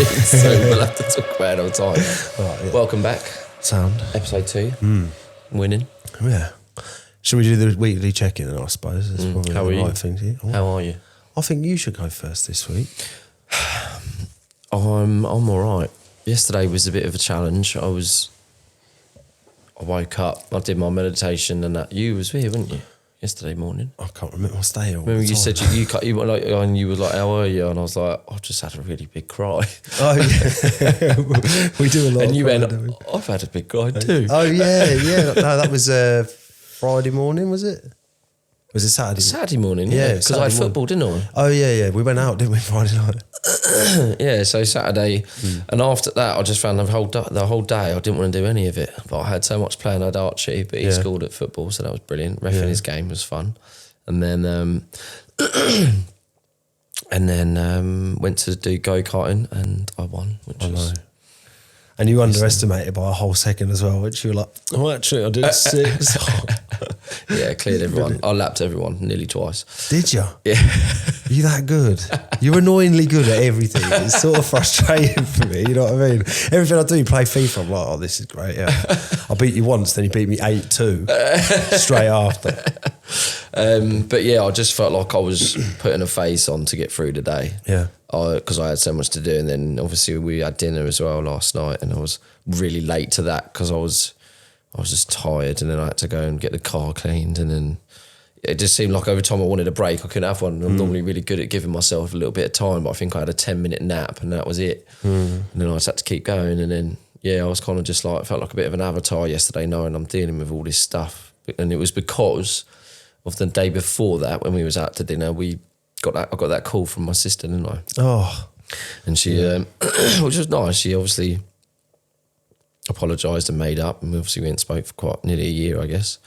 So we'll have to talk about it all the time. Right, yeah. Welcome back. Sound. Episode 2. Winning. Yeah. Should we do the weekly check-in then, I suppose? It's probably How the are you? right thing to do. How are you? I think you should go first this week. I'm all right. Yesterday was a bit of a challenge. I woke up, I did my meditation and that. You was here, weren't you? Yesterday morning. I can't remember my stay. Remember you said you were like, and you were like, how are you? And I was like, I've just had a really big cry. Oh yeah, we do a lot. And you crying, went, don't we? I've had a big cry too. Oh yeah. No, that was Friday morning, was it? Was it Saturday? Saturday morning, Yeah, because I had Saturday football, didn't I? Oh yeah. We went out, didn't we, Friday night? Yeah, so Saturday, and after that, I just found the whole day I didn't want to do any of it. But I had so much playing. I had Archie, but he scored at football, so that was brilliant. Reffing his game was fun, and then went to do go-karting, and I won, which was. And you underestimated by a whole second as well, which you were like, oh, actually, I did 6. Yeah, cleared everyone. I lapped everyone nearly twice. Did you? Yeah. You that good? You're annoyingly good at everything. It's sort of frustrating for me, you know what I mean? Everything I do, play FIFA, I'm like, oh, this is great, yeah. I beat you once, then you beat me 8-2 straight after. But yeah, I just felt like I was putting a face on to get through the day. Yeah. Because I had so much to do, and then obviously we had dinner as well last night, and I was really late to that because I was just tired, and then I had to go and get the car cleaned, and then it just seemed like every time I wanted a break, I couldn't have one. I'm normally really good at giving myself a little bit of time, but I think I had a 10-minute nap, and that was it. And then I just had to keep going, and then I was kind of just like, I felt like a bit of an avatar yesterday, knowing I'm dealing with all this stuff, and it was because of the day before that when we was out to dinner, I got that call from my sister, didn't I? Oh. And she, which was nice, she obviously apologised and made up, and we obviously went and spoke for quite nearly a year, I guess.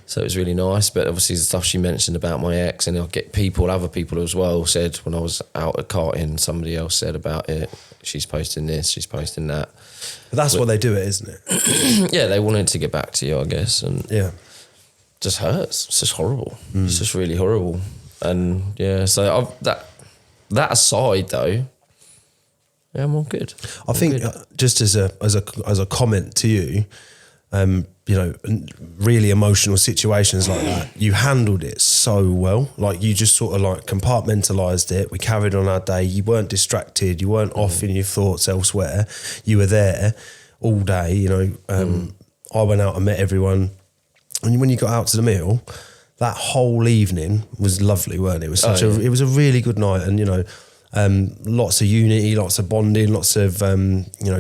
So it was really nice, but obviously the stuff she mentioned about my ex, and I'll get other people as well said when I was out at karting, somebody else said about it, she's posting this, she's posting that. But that's why they do it, isn't it? Yeah, they wanted to get back to you, I guess, and just hurts. It's just horrible. It's just really horrible. And yeah, so that aside though, yeah, I'm all good. I think just as a comment to you, really emotional situations like that, you handled it so well. Like you just sort of like compartmentalised it. We carried on our day. You weren't distracted. You weren't off in your thoughts elsewhere. You were there all day. I went out and met everyone. And when you got out to the meal, that whole evening was lovely, weren't it? It was it was a really good night, and lots of unity, lots of bonding, lots of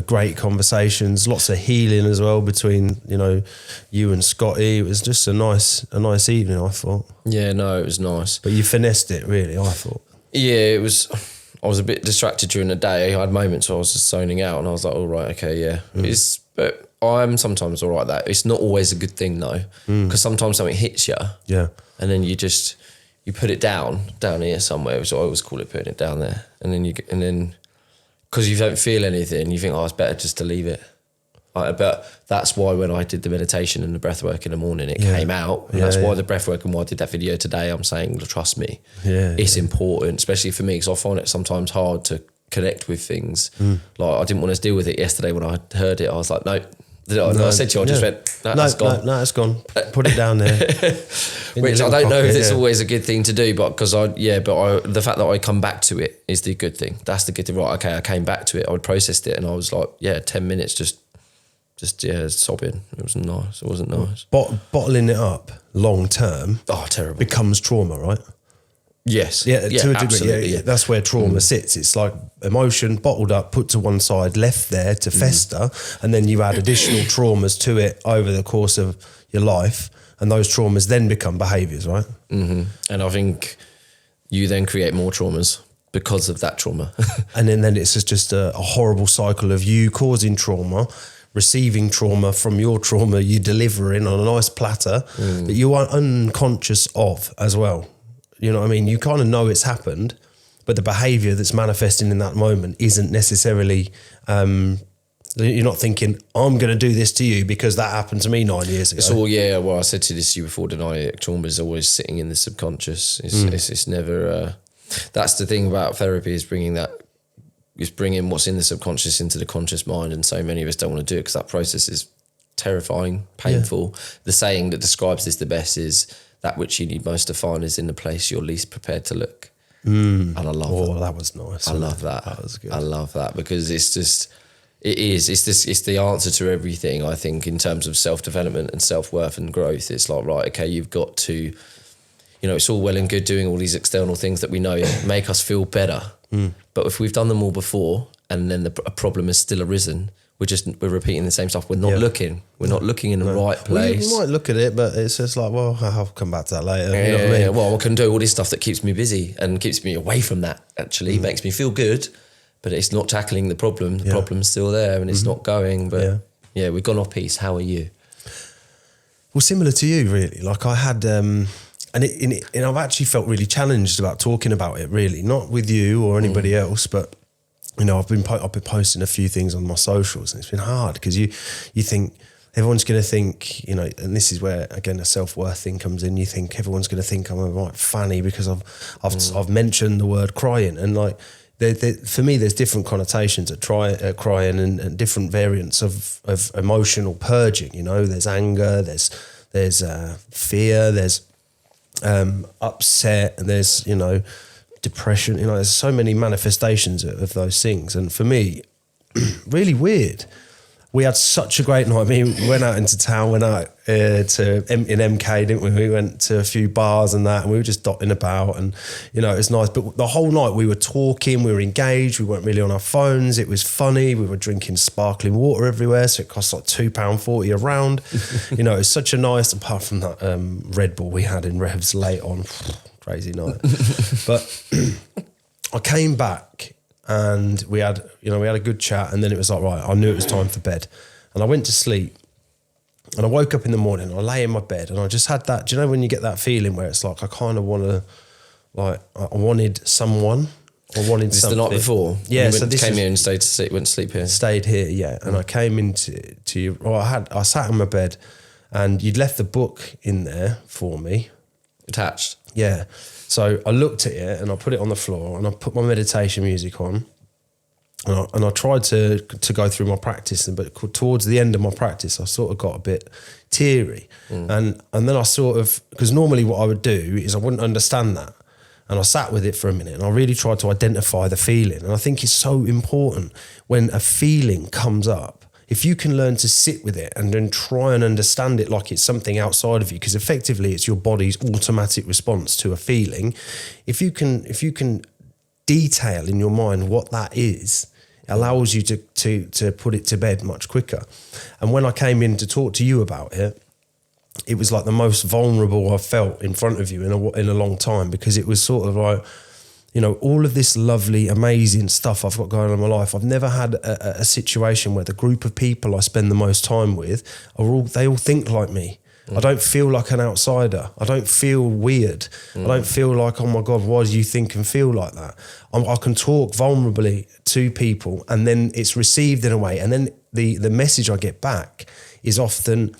great conversations, lots of healing as well between you and Scotty. It was just a nice evening, I thought. Yeah, no, it was nice. But you finessed it, really, I thought. Yeah, it was. I was a bit distracted during the day. I had moments where I was just zoning out, and I was like, "All right, okay, yeah." But I'm sometimes all right. That it's not always a good thing though, because sometimes something hits you, and then you put it down here somewhere. So I always call it putting it down there, and then because you don't feel anything, you think, oh, it's better just to leave it. But that's why when I did the meditation and the breath work in the morning, it came out. And that's why the breath work and why I did that video today, I'm saying, trust me, it's important, especially for me, because I find it sometimes hard to connect with things. Like I didn't want to deal with it yesterday when I heard it. I was like, no. I said to you, I just went, it's gone. No, it's gone. Put it down there. Which I don't know if it's always a good thing to do, but the fact that I come back to it is the good thing. That's the good thing. Right, okay, I came back to it, I processed it, and I was like, 10 minutes just sobbing. It wasn't nice. It wasn't nice. Bottling it up long term terrible. Becomes trauma, right? Yes. Yeah, to a degree. Absolutely, yeah. That's where trauma sits. It's like emotion bottled up, put to one side, left there to fester, and then you add additional traumas to it over the course of your life, and those traumas then become behaviours, right? Mm-hmm. And I think you then create more traumas because of that trauma. And then it's just a horrible cycle of you causing trauma, receiving trauma from your trauma, you delivering on a nice platter that you are unconscious of as well. You know what I mean? You kind of know it's happened, but the behaviour that's manifesting in that moment isn't necessarily, you're not thinking, I'm going to do this to you because that happened to me 9 years ago. It's all, well, I said to this to you before, didn't I? Trauma is always sitting in the subconscious. It's never, that's the thing about therapy, is bringing that just bringing what's in the subconscious into the conscious mind, and so many of us don't want to do it because that process is terrifying, painful. Yeah. The saying that describes this the best is, that which you need most to find is in the place you're least prepared to look. And I love that. Oh, that was nice. I love that. That was good. I love that, because it's the answer to everything, I think, in terms of self-development and self-worth and growth. It's like, right, okay, you've got to, you know, it's all well and good doing all these external things that we know make us feel better. But if we've done them all before and then a problem has still arisen, we're repeating the same stuff. We're not looking. We're not looking in the right place. We might look at it, but it's just like, well, I'll come back to that later. You know what I mean? Well, I can do all this stuff that keeps me busy and keeps me away from that, actually. Makes me feel good, but it's not tackling the problem. The problem's still there and it's not going. But yeah, we've gone off piece. How are you? Well, similar to you, really. Like I had... and I've actually felt really challenged about talking about it, really. Not with you or anybody else, but... You know, I've been posting a few things on my socials, and it's been hard because you think everyone's going to think, you know, and this is where again a self-worth thing comes in. You think everyone's going to think I'm a right fanny because I've mentioned the word crying, and like for me, there's different connotations at crying and different variants of emotional purging. You know, there's anger, there's fear, there's upset, and there's, you know, depression. You know, there's so many manifestations of those things. And for me, really weird. We had such a great night. I mean, we went out into town, went out in MK, didn't we? We went to a few bars and that, and we were just dotting about, and, you know, it was nice. But the whole night we were talking, we were engaged, we weren't really on our phones. It was funny. We were drinking sparkling water everywhere, so it cost like £2.40 a round. You know, it was such a nice, apart from that Red Bull we had in Revs late on, crazy night. But I came back and we had a good chat, and then it was like, right, I knew it was time for bed, and I went to sleep, and I woke up in the morning, I lay in my bed, and I just had that, do you know when you get that feeling where it's like, I kind of want to, like, I wanted someone, I wanted this something. The night before? Yeah. So this came here and went to sleep here? Stayed here, yeah. And I came into you, well, I sat in my bed, and you'd left the book in there for me. Attached? Yeah. So I looked at it and I put it on the floor and I put my meditation music on, and I tried to go through my practice, but towards the end of my practice, I sort of got a bit teary. And then I sort of, because normally what I would do is I wouldn't understand that. And I sat with it for a minute and I really tried to identify the feeling. And I think it's so important when a feeling comes up, if you can learn to sit with it and then try and understand it like it's something outside of you, because effectively it's your body's automatic response to a feeling. If you can detail in your mind what that is, it allows you to put it to bed much quicker. And when I came in to talk to you about it, it was like the most vulnerable I've felt in front of you in a long time, because it was sort of like, you know, all of this lovely, amazing stuff I've got going on in my life. I've never had a situation where the group of people I spend the most time with they all think like me. I don't feel like an outsider. I don't feel weird. I don't feel like, oh my God, why do you think and feel like that? I can talk vulnerably to people, and then it's received in a way. And then the message I get back is often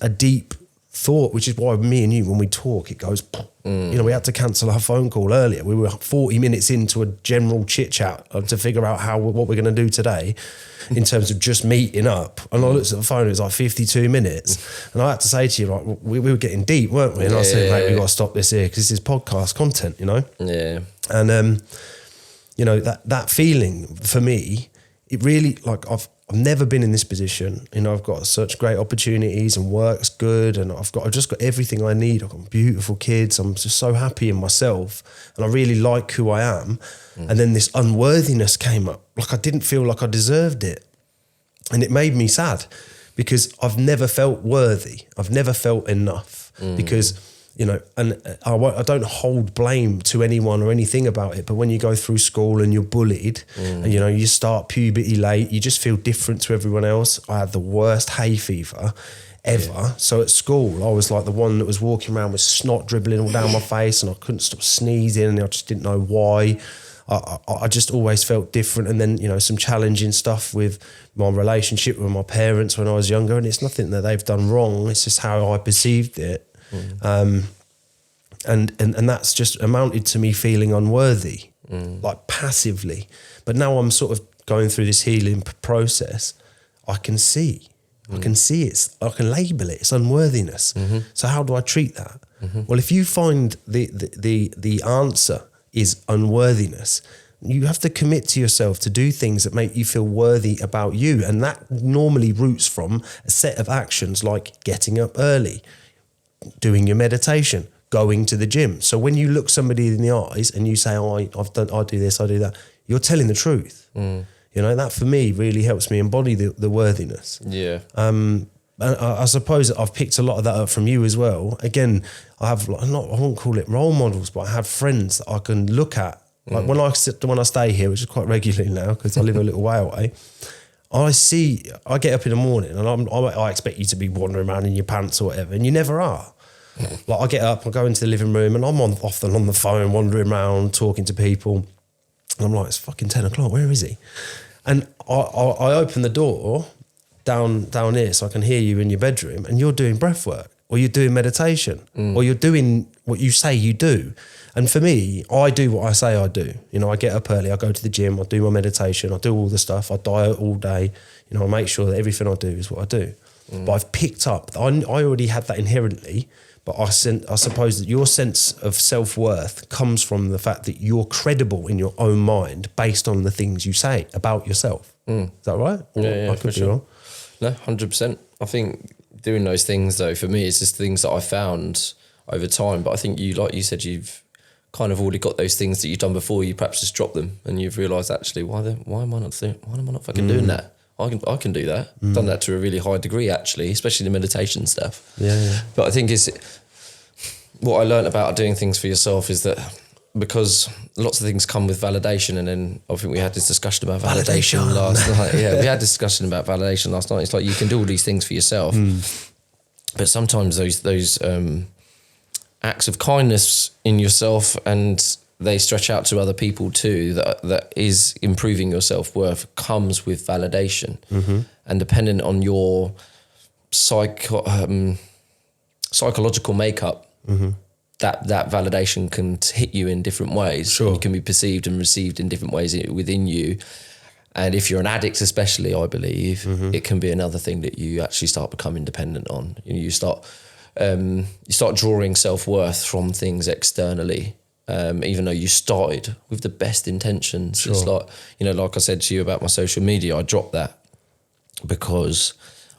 a deep thought, which is why me and you, when we talk, it goes, you know, we had to cancel our phone call earlier. We were 40 minutes into a general chit chat to figure out what we're going to do today in terms of just meeting up. And I looked at the phone, it was like 52 minutes. And I had to say to you, like, we were getting deep, weren't we? And I said, mate, we've got to stop this here because this is podcast content, you know? Yeah. And, you know, that feeling for me, it really, like, I've never been in this position. You know, I've got such great opportunities and work's good, and I've just got everything I need. I've got beautiful kids. I'm just so happy in myself, and I really like who I am. And then this unworthiness came up. Like, I didn't feel like I deserved it. And it made me sad because I've never felt worthy. I've never felt enough because, you know, and I don't hold blame to anyone or anything about it. But when you go through school and you're bullied and, you know, you start puberty late, you just feel different to everyone else. I had the worst hay fever ever. Yeah. So at school, I was like the one that was walking around with snot dribbling all down my face, and I couldn't stop sneezing, and I just didn't know why. I just always felt different. And then, you know, some challenging stuff with my relationship with my parents when I was younger, and it's nothing that they've done wrong. It's just how I perceived it. And that's just amounted to me feeling unworthy. like passively. But now I'm sort of going through this healing process. I can see it. I can label it. It's unworthiness. So how do I treat that? Well, if you find the answer is unworthiness, you have to commit to yourself to do things that make you feel worthy about you. And that normally roots from a set of actions like getting up early, doing your meditation, going to the gym. So when you look somebody in the eyes and you say, oh, I do this, I do that, you're telling the truth. You know, that for me really helps me embody the worthiness. Yeah. And I suppose I've picked a lot of that up from you as well. Again, I have I won't call it role models, but I have friends that I can look at. Like when I stay here, which is quite regularly now because I live a little way away, I get up in the morning and I expect you to be wandering around in your pants or whatever, and you never are. Like I get up, I go into the living room and I'm often on the phone, wandering around, talking to people. And I'm like, it's fucking 10 o'clock, where is he? And I open the door down here so I can hear you in your bedroom and you're doing breath work or you're doing meditation or you're doing what you say you do. And for me, I do what I say I do. You know, I get up early, I go to the gym, I do my meditation, I do all the stuff, I diet all day. You know, I make sure that everything I do is what I do. But I've picked up, I already had that inherently, but I suppose that your sense of self-worth comes from the fact that you're credible in your own mind based on the things you say about yourself. Is that right? Yeah, I could be wrong. No, 100%. I think doing those things though, for me, it's just things that I found over time. But I think like you said, you've kind of already got those things that you've done before. You perhaps just drop them and you've realised actually, why am I not fucking doing that? I can do that. Done that to a really high degree actually, especially the meditation stuff. Yeah. But I think what I learned about doing things for yourself is that because lots of things come with validation, and then I think we had this discussion about validation last night. Yeah, we had this discussion about validation last night. It's like you can do all these things for yourself, but sometimes those acts of kindness in yourself and they stretch out to other people too, that is improving your self-worth, comes with validation. And depending on your psychological makeup, that validation can hit you in different ways. Sure. You can be perceived and received in different ways within you. And if you're an addict especially, I believe, it can be another thing that you actually start becoming dependent on. You start drawing self-worth from things externally, even though you started with the best intentions. Sure. It's like, like I said to you about my social media, I dropped that because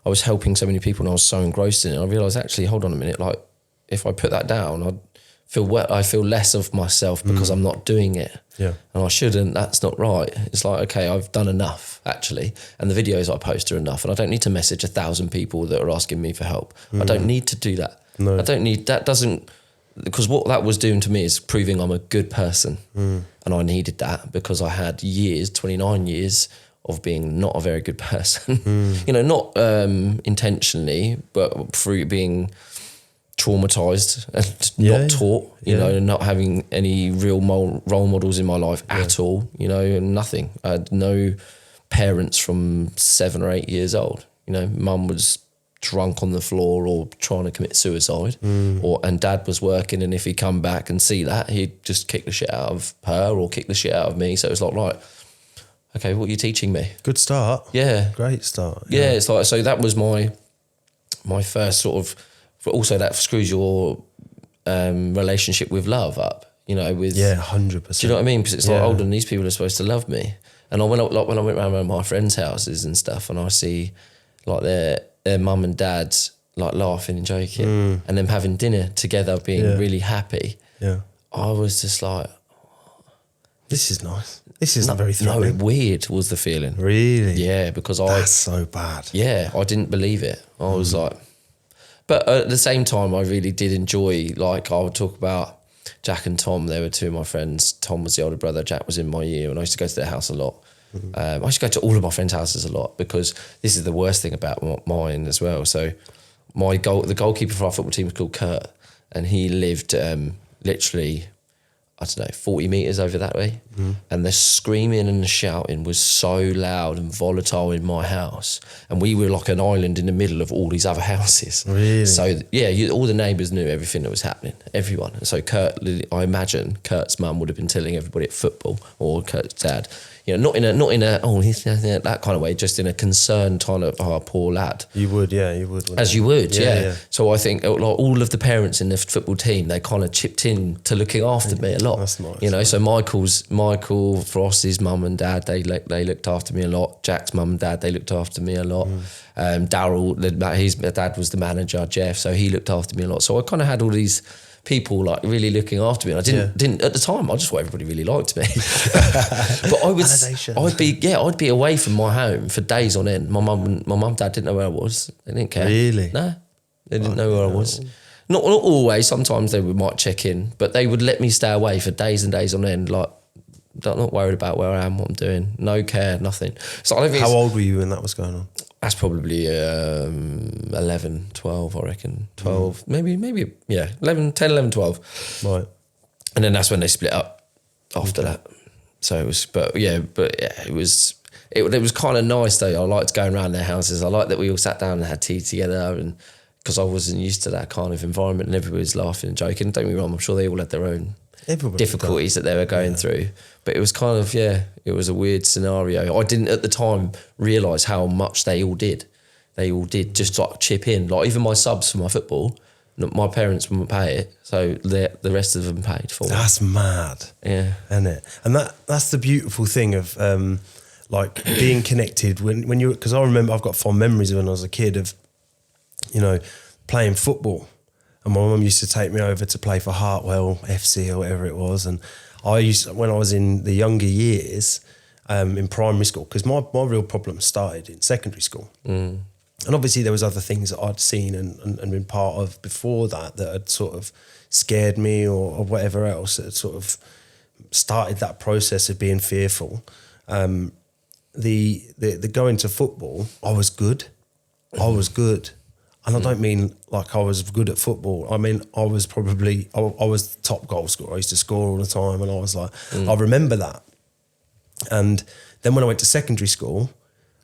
I was helping so many people and I was so engrossed in it. I realised actually, hold on a minute, like if I put that down, I feel less of myself because I'm not doing it. Yeah. And I shouldn't, that's not right. It's like, okay, I've done enough actually. And the videos I post are enough. And I don't need to message 1,000 people that are asking me for help. I don't need to do that. No. I don't need, because what that was doing to me is proving I'm a good person. And I needed that because I had 29 years of being not a very good person. Not intentionally, but through being traumatized and not taught, and not having any real role models in my life at all, nothing. I had no parents from 7 or 8 years old. Mum was drunk on the floor or trying to commit suicide, and dad was working, and if he'd come back and see that, he'd just kick the shit out of her or kick the shit out of me. So it was like, right, okay, what are you teaching me? Good start. Yeah. Great start. Yeah, it's like, so that was my first sort of, but also that screws your relationship with love up, with... Yeah, 100%. Do you know what I mean? Because it's like, hold on, these people are supposed to love me. And when I went around my friends' houses and stuff, and I see like their mum and dad like laughing and joking and them having dinner together, being really happy. Yeah. I was just like... This is nice. This isn't very threatening. No, weird was the feeling. Really? Yeah, because That's so bad. Yeah, I didn't believe it. I was like... But at the same time, I really did enjoy, like I would talk about Jack and Tom. They were two of my friends. Tom was the older brother. Jack was in my year, and I used to go to their house a lot. I used to go to all of my friends' houses a lot because this is the worst thing about mine as well. So the goalkeeper for our football team was called Kurt, and he lived literally I don't know, 40 metres over that way. And the screaming and the shouting was so loud and volatile in my house. And we were like an island in the middle of all these other houses. Really? So, yeah, all the neighbours knew everything that was happening, everyone. And so I imagine Kurt's mum would have been telling everybody at football, or Kurt's dad, you know, not in a he's that kind of way, just in a concerned kind of, oh, poor lad. You would, yeah, you would. As you would, Yeah. So I think like all of the parents in the football team, they kind of chipped in to looking after me a lot. That's nice. You know, so Michael Frost's mum and dad, they looked after me a lot. Jack's mum and dad, they looked after me a lot. Daryl, his dad was the manager, Jeff, so he looked after me a lot. So I kind of had all these people like really looking after me. And I didn't at the time. I just thought everybody really liked me. But I'd be away from my home for days on end. My mum and dad didn't know where I was. They didn't care. Really? No, they didn't know where I was. Not always. Sometimes they might check in, but they would let me stay away for days and days on end. Like, not worried about where I am, what I'm doing. No care, nothing. So I don't think. How old were you when that was going on? That's probably 11, 12, I reckon. 12, maybe, 11, 10, 11, 12. Right. And then that's when they split up after that. So it was, it was kind of nice though. I liked going around their houses. I liked that we all sat down and had tea together, and because I wasn't used to that kind of environment and everybody was laughing and joking. Don't get me wrong, I'm sure they all had their own difficulties that they were going through. But it was kind of, it was a weird scenario. I didn't at the time realise how much they all did. They all did just like chip in. Like even my subs for my football, my parents wouldn't pay it. So the rest of them paid for it. That's mad. Yeah. Isn't it? And that's the beautiful thing of like being connected when you, because I remember I've got fond memories of when I was a kid of, you know, playing football. And my mum used to take me over to play for Hartwell FC or whatever it was. And when I was in the younger years in primary school, because my real problem started in secondary school. And obviously there was other things that I'd seen and been part of before that had sort of scared me or whatever else that had sort of started that process of being fearful. The going to football, I was good. And I don't mean like I was good at football. I mean, I was probably, I was the top goal scorer. I used to score all the time. And I was like, I remember that. And then when I went to secondary school,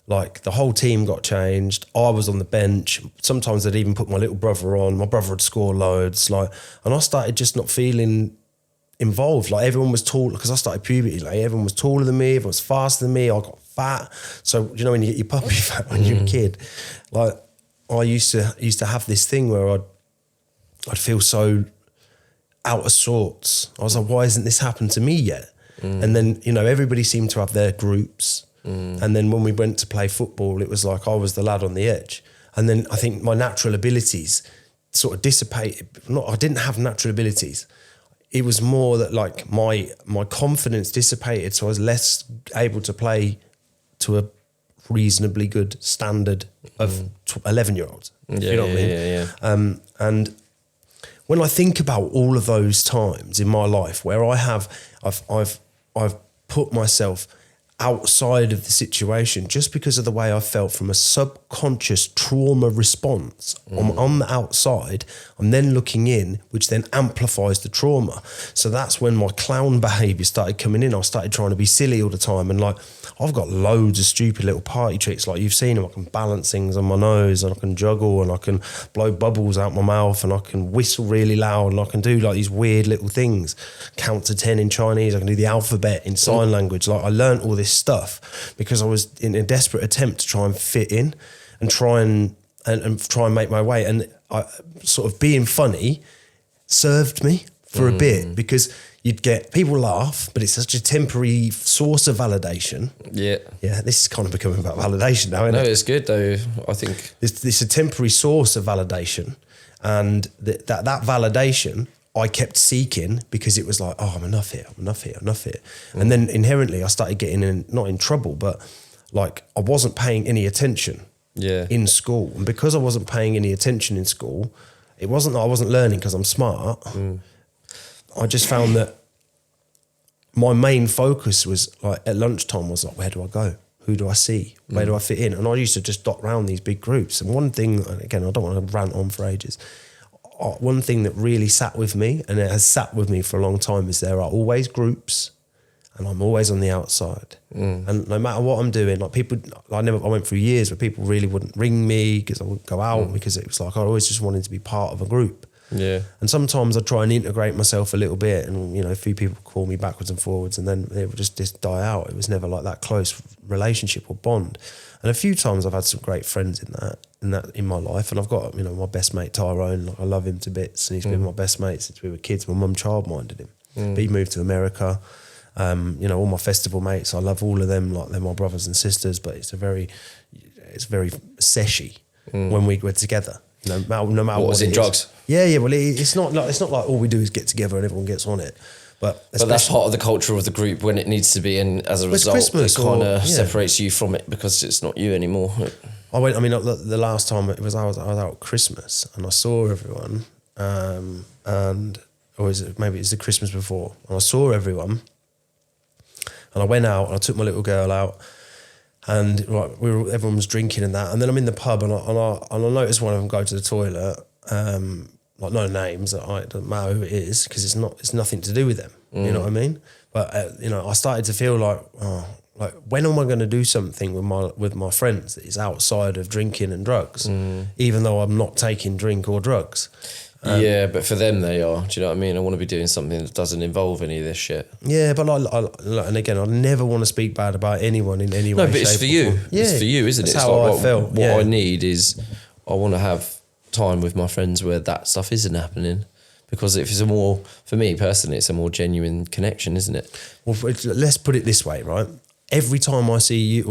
like the whole team got changed. I was on the bench. Sometimes they'd even put my little brother on. My brother would score loads. And I started just not feeling involved. Like everyone was tall, because I started puberty. Like everyone was taller than me. Everyone was faster than me. I got fat. So, you know, when you get your puppy fat when you're a kid, like, I used to have this thing where I'd feel so out of sorts. I was like, why hasn't this happened to me yet? And then, you know, everybody seemed to have their groups. And then when we went to play football, it was like I was the lad on the edge. And then I think my natural abilities sort of dissipated. I didn't have natural abilities. It was more that like my confidence dissipated. So I was less able to play to a reasonably good standard of 11-year-olds. You know what I mean? Yeah. And when I think about all of those times in my life where I've put myself outside of the situation just because of the way I felt from a subconscious trauma response. I'm on the outside, I'm then looking in, which then amplifies the trauma. So that's when my clown behaviour started coming in. I started trying to be silly all the time, and like I've got loads of stupid little party tricks, like you've seen them. I can balance things on my nose, and I can juggle, and I can blow bubbles out my mouth, and I can whistle really loud, and I can do like these weird little things. Count to 10 in Chinese, I can do the alphabet in sign language. Like I learned all this stuff because I was in a desperate attempt to try and fit in and try and make my way. And I, sort of being funny served me for a bit, because you'd get people laugh, but it's such a temporary source of validation. Yeah, this is kind of becoming about validation now, isn't it? No, it's good though. I think it's a temporary source of validation, and that validation I kept seeking, because it was like, oh, I'm enough here. And then inherently I started getting not in trouble, but like I wasn't paying any attention in school. And because I wasn't paying any attention in school, it wasn't that I wasn't learning because I'm smart. I just found that my main focus was like at lunchtime was like, where do I go? Who do I see? Where do I fit in? And I used to just dot round these big groups. And one thing, again, I don't want to rant on for ages, one thing that really sat with me, and it has sat with me for a long time, is there are always groups, and I'm always on the outside. And no matter what I'm doing, like people, I went through years where people really wouldn't ring me because I wouldn't go out because it was like I always just wanted to be part of a group. Yeah. And sometimes I try and integrate myself a little bit, and a few people call me backwards and forwards, and then it would just die out. It was never like that close relationship or bond. And a few times I've had some great friends in my life, and I've got my best mate Tyrone. Like, I love him to bits, and he's been my best mate since we were kids. My mum childminded him, but he moved to America. All my festival mates, I love all of them. Like, they're my brothers and sisters. But it's very seshy when we're together. No matter what was it in is. drugs? Yeah. Well, it's not like all we do is get together and everyone gets on it. But that's part of the culture of the group when it needs to be, and as a result, it kind of separates you from it because it's not you anymore. The last time I was out at Christmas, and I saw everyone, maybe it's the Christmas before, and I saw everyone, and I went out and I took my little girl out. And everyone was drinking and that, and then I'm in the pub and I noticed one of them go to the toilet. No names, it doesn't matter who it is because it's nothing to do with them. You know what I mean? But I started to feel like when am I going to do something with my friends that is outside of drinking and drugs, even though I'm not taking drink or drugs. But for them they are. Do you know what I mean? I want to be doing something that doesn't involve any of this shit. Yeah, but and again, I never want to speak bad about anyone in any way. No, but it's for you. Yeah, it's for you, isn't it? That's how I felt. What I need is I want to have time with my friends where that stuff isn't happening. Because if it's for me personally, it's a more genuine connection, isn't it? Well, let's put it this way, right? Every time I see you,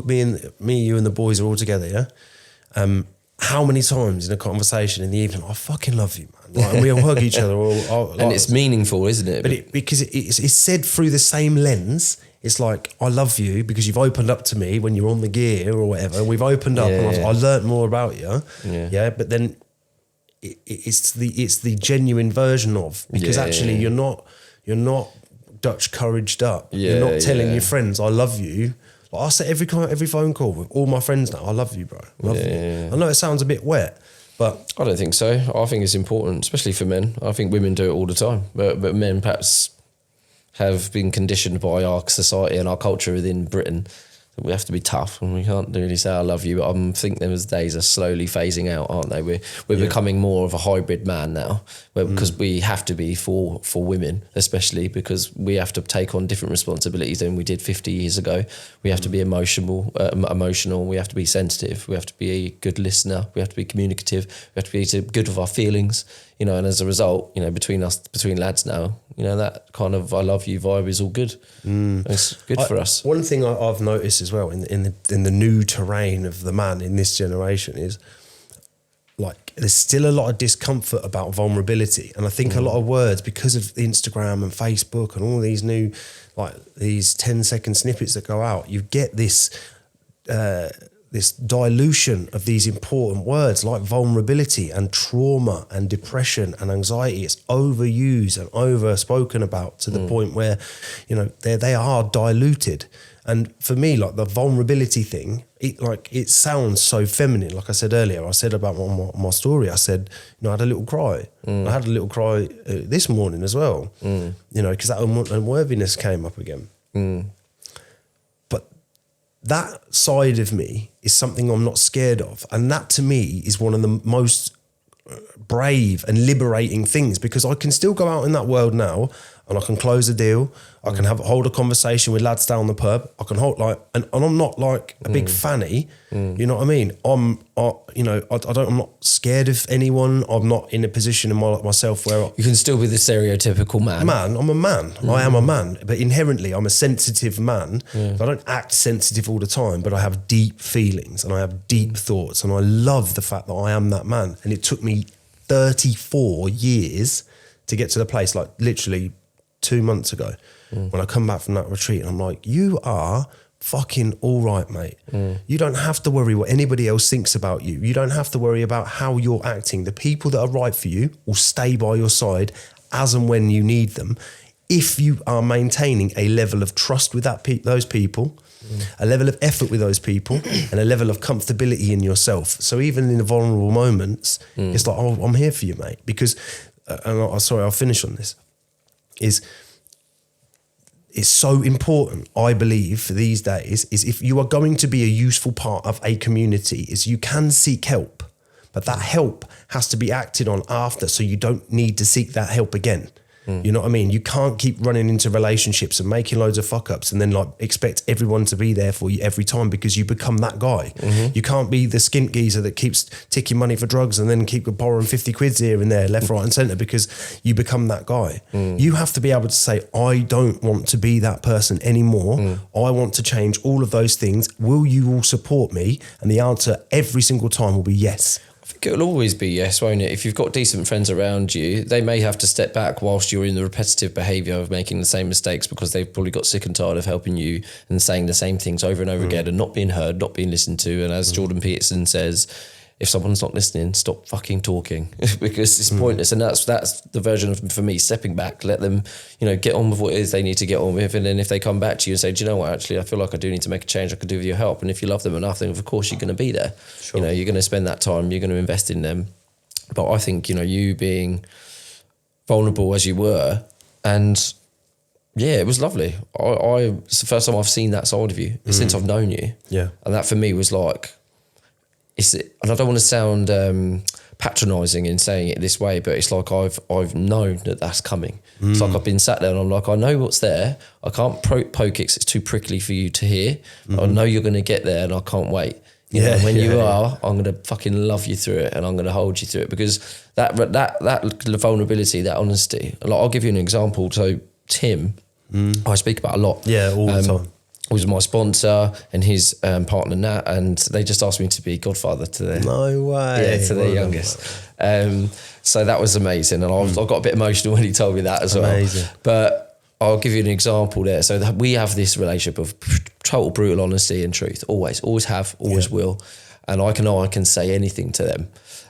you and the boys are all together, yeah? How many times in a conversation in the evening, I fucking love you, man. Like, and we all hug each other. And it's meaningful, isn't it? But because it's said through the same lens. It's like, I love you because you've opened up to me when you're on the gear or whatever. We've opened up and I learnt more about you. Yeah. But then it's the genuine version of, because you're not Dutch couraged up. You're not telling your friends, I love you. Like I say every phone call with all my friends now, I love you, bro. Love you. I know it sounds a bit wet, but I don't think so. I think it's important, especially for men. I think women do it all the time, but men perhaps have been conditioned by our society and our culture within Britain that we have to be tough and we can't really say I love you. But I think those days are slowly phasing out, aren't they? We're becoming more of a hybrid man now, because we have to be for women, especially because we have to take on different responsibilities than we did 50 years ago. We have to be emotional. We have to be sensitive. We have to be a good listener. We have to be communicative. We have to be good with our feelings. And as a result, between lads now, that kind of I love you vibe is all good. It's good for us. One thing I've noticed as well in the new terrain of the man in this generation is, like, there's still a lot of discomfort about vulnerability. And I think a lot of words, because of Instagram and Facebook and all these new, like these 10-second snippets that go out, you get this dilution of these important words like vulnerability and trauma and depression and anxiety. It's overused and overspoken about to the point where, they are diluted. And for me, like the vulnerability thing, it sounds so feminine. Like I said earlier, I said about my story, I said, I had a little cry. I had a little cry this morning as well, because that unworthiness came up again. But that side of me is something I'm not scared of. And that to me is one of the most brave and liberating things, because I can still go out in that world now and I can close a deal. I can hold a conversation with lads down the pub. I can hold and I'm not like a big fanny. You know what I mean? I'm not scared of anyone. I'm not in a position in myself where you can still be the stereotypical man. I'm a man. I am a man, but inherently I'm a sensitive man. I don't act sensitive all the time, but I have deep feelings and I have deep thoughts, and I love the fact that I am that man. And it took me 34 years to get to the place, like literally 2 months ago, when I come back from that retreat, and I'm like, you are fucking all right, mate. You don't have to worry what anybody else thinks about you. You don't have to worry about how you're acting. The people that are right for you will stay by your side as and when you need them, if you are maintaining a level of trust with those people, a level of effort with those people, and a level of comfortability in yourself. So even in the vulnerable moments, it's like, oh, I'm here for you, mate. Because, sorry, I'll finish on this, it's so important, I believe, for these days, is if you are going to be a useful part of a community, is you can seek help, but that help has to be acted on after, so you don't need to seek that help again. You know what I mean? You can't keep running into relationships and making loads of fuck ups and then like expect everyone to be there for you every time, because you become that guy. You can't be the skint geezer that keeps ticking money for drugs and then keep borrowing 50 quids here and there, left, right and centre, because you become that guy. You have to be able to say, I don't want to be that person anymore. I want to change all of those things. Will you all support me? And the answer every single time will be yes. I think it'll always be yes, won't it? If you've got decent friends around you, they may have to step back whilst you're in the repetitive behaviour of making the same mistakes, because they've probably got sick and tired of helping you and saying the same things over and over again and not being heard, not being listened to. And as Jordan Peterson says, if someone's not listening, stop fucking talking because it's pointless. And that's the version of, for me, stepping back, let them, get on with what it is they need to get on with. And then if they come back to you and say, do you know what, actually, I feel like I do need to make a change, I could do with your help. And if you love them enough, then of course you're going to be there. Sure. You're going to spend that time, you're going to invest in them. But I think, you being vulnerable as you were, and yeah, it was lovely. It's the first time I've seen that side of you since I've known you. Yeah. And that for me was like, and I don't want to sound patronising in saying it this way, but it's like I've known that that's coming. It's like I've been sat there and I'm like, I know what's there. I can't poke it because it's too prickly for you to hear. I know you're going to get there and I can't wait. And when you are, I'm going to fucking love you through it and I'm going to hold you through it, because that vulnerability, that honesty. Like, I'll give you an example. So Tim, I speak about a lot. Yeah, all the time. Was my sponsor and his partner Nat, and they just asked me to be godfather to their their youngest. So that was amazing, and I got a bit emotional when he told me that as well. But I'll give you an example there. So we have this relationship of total brutal honesty and truth. Always have, always will. And I can say anything to them.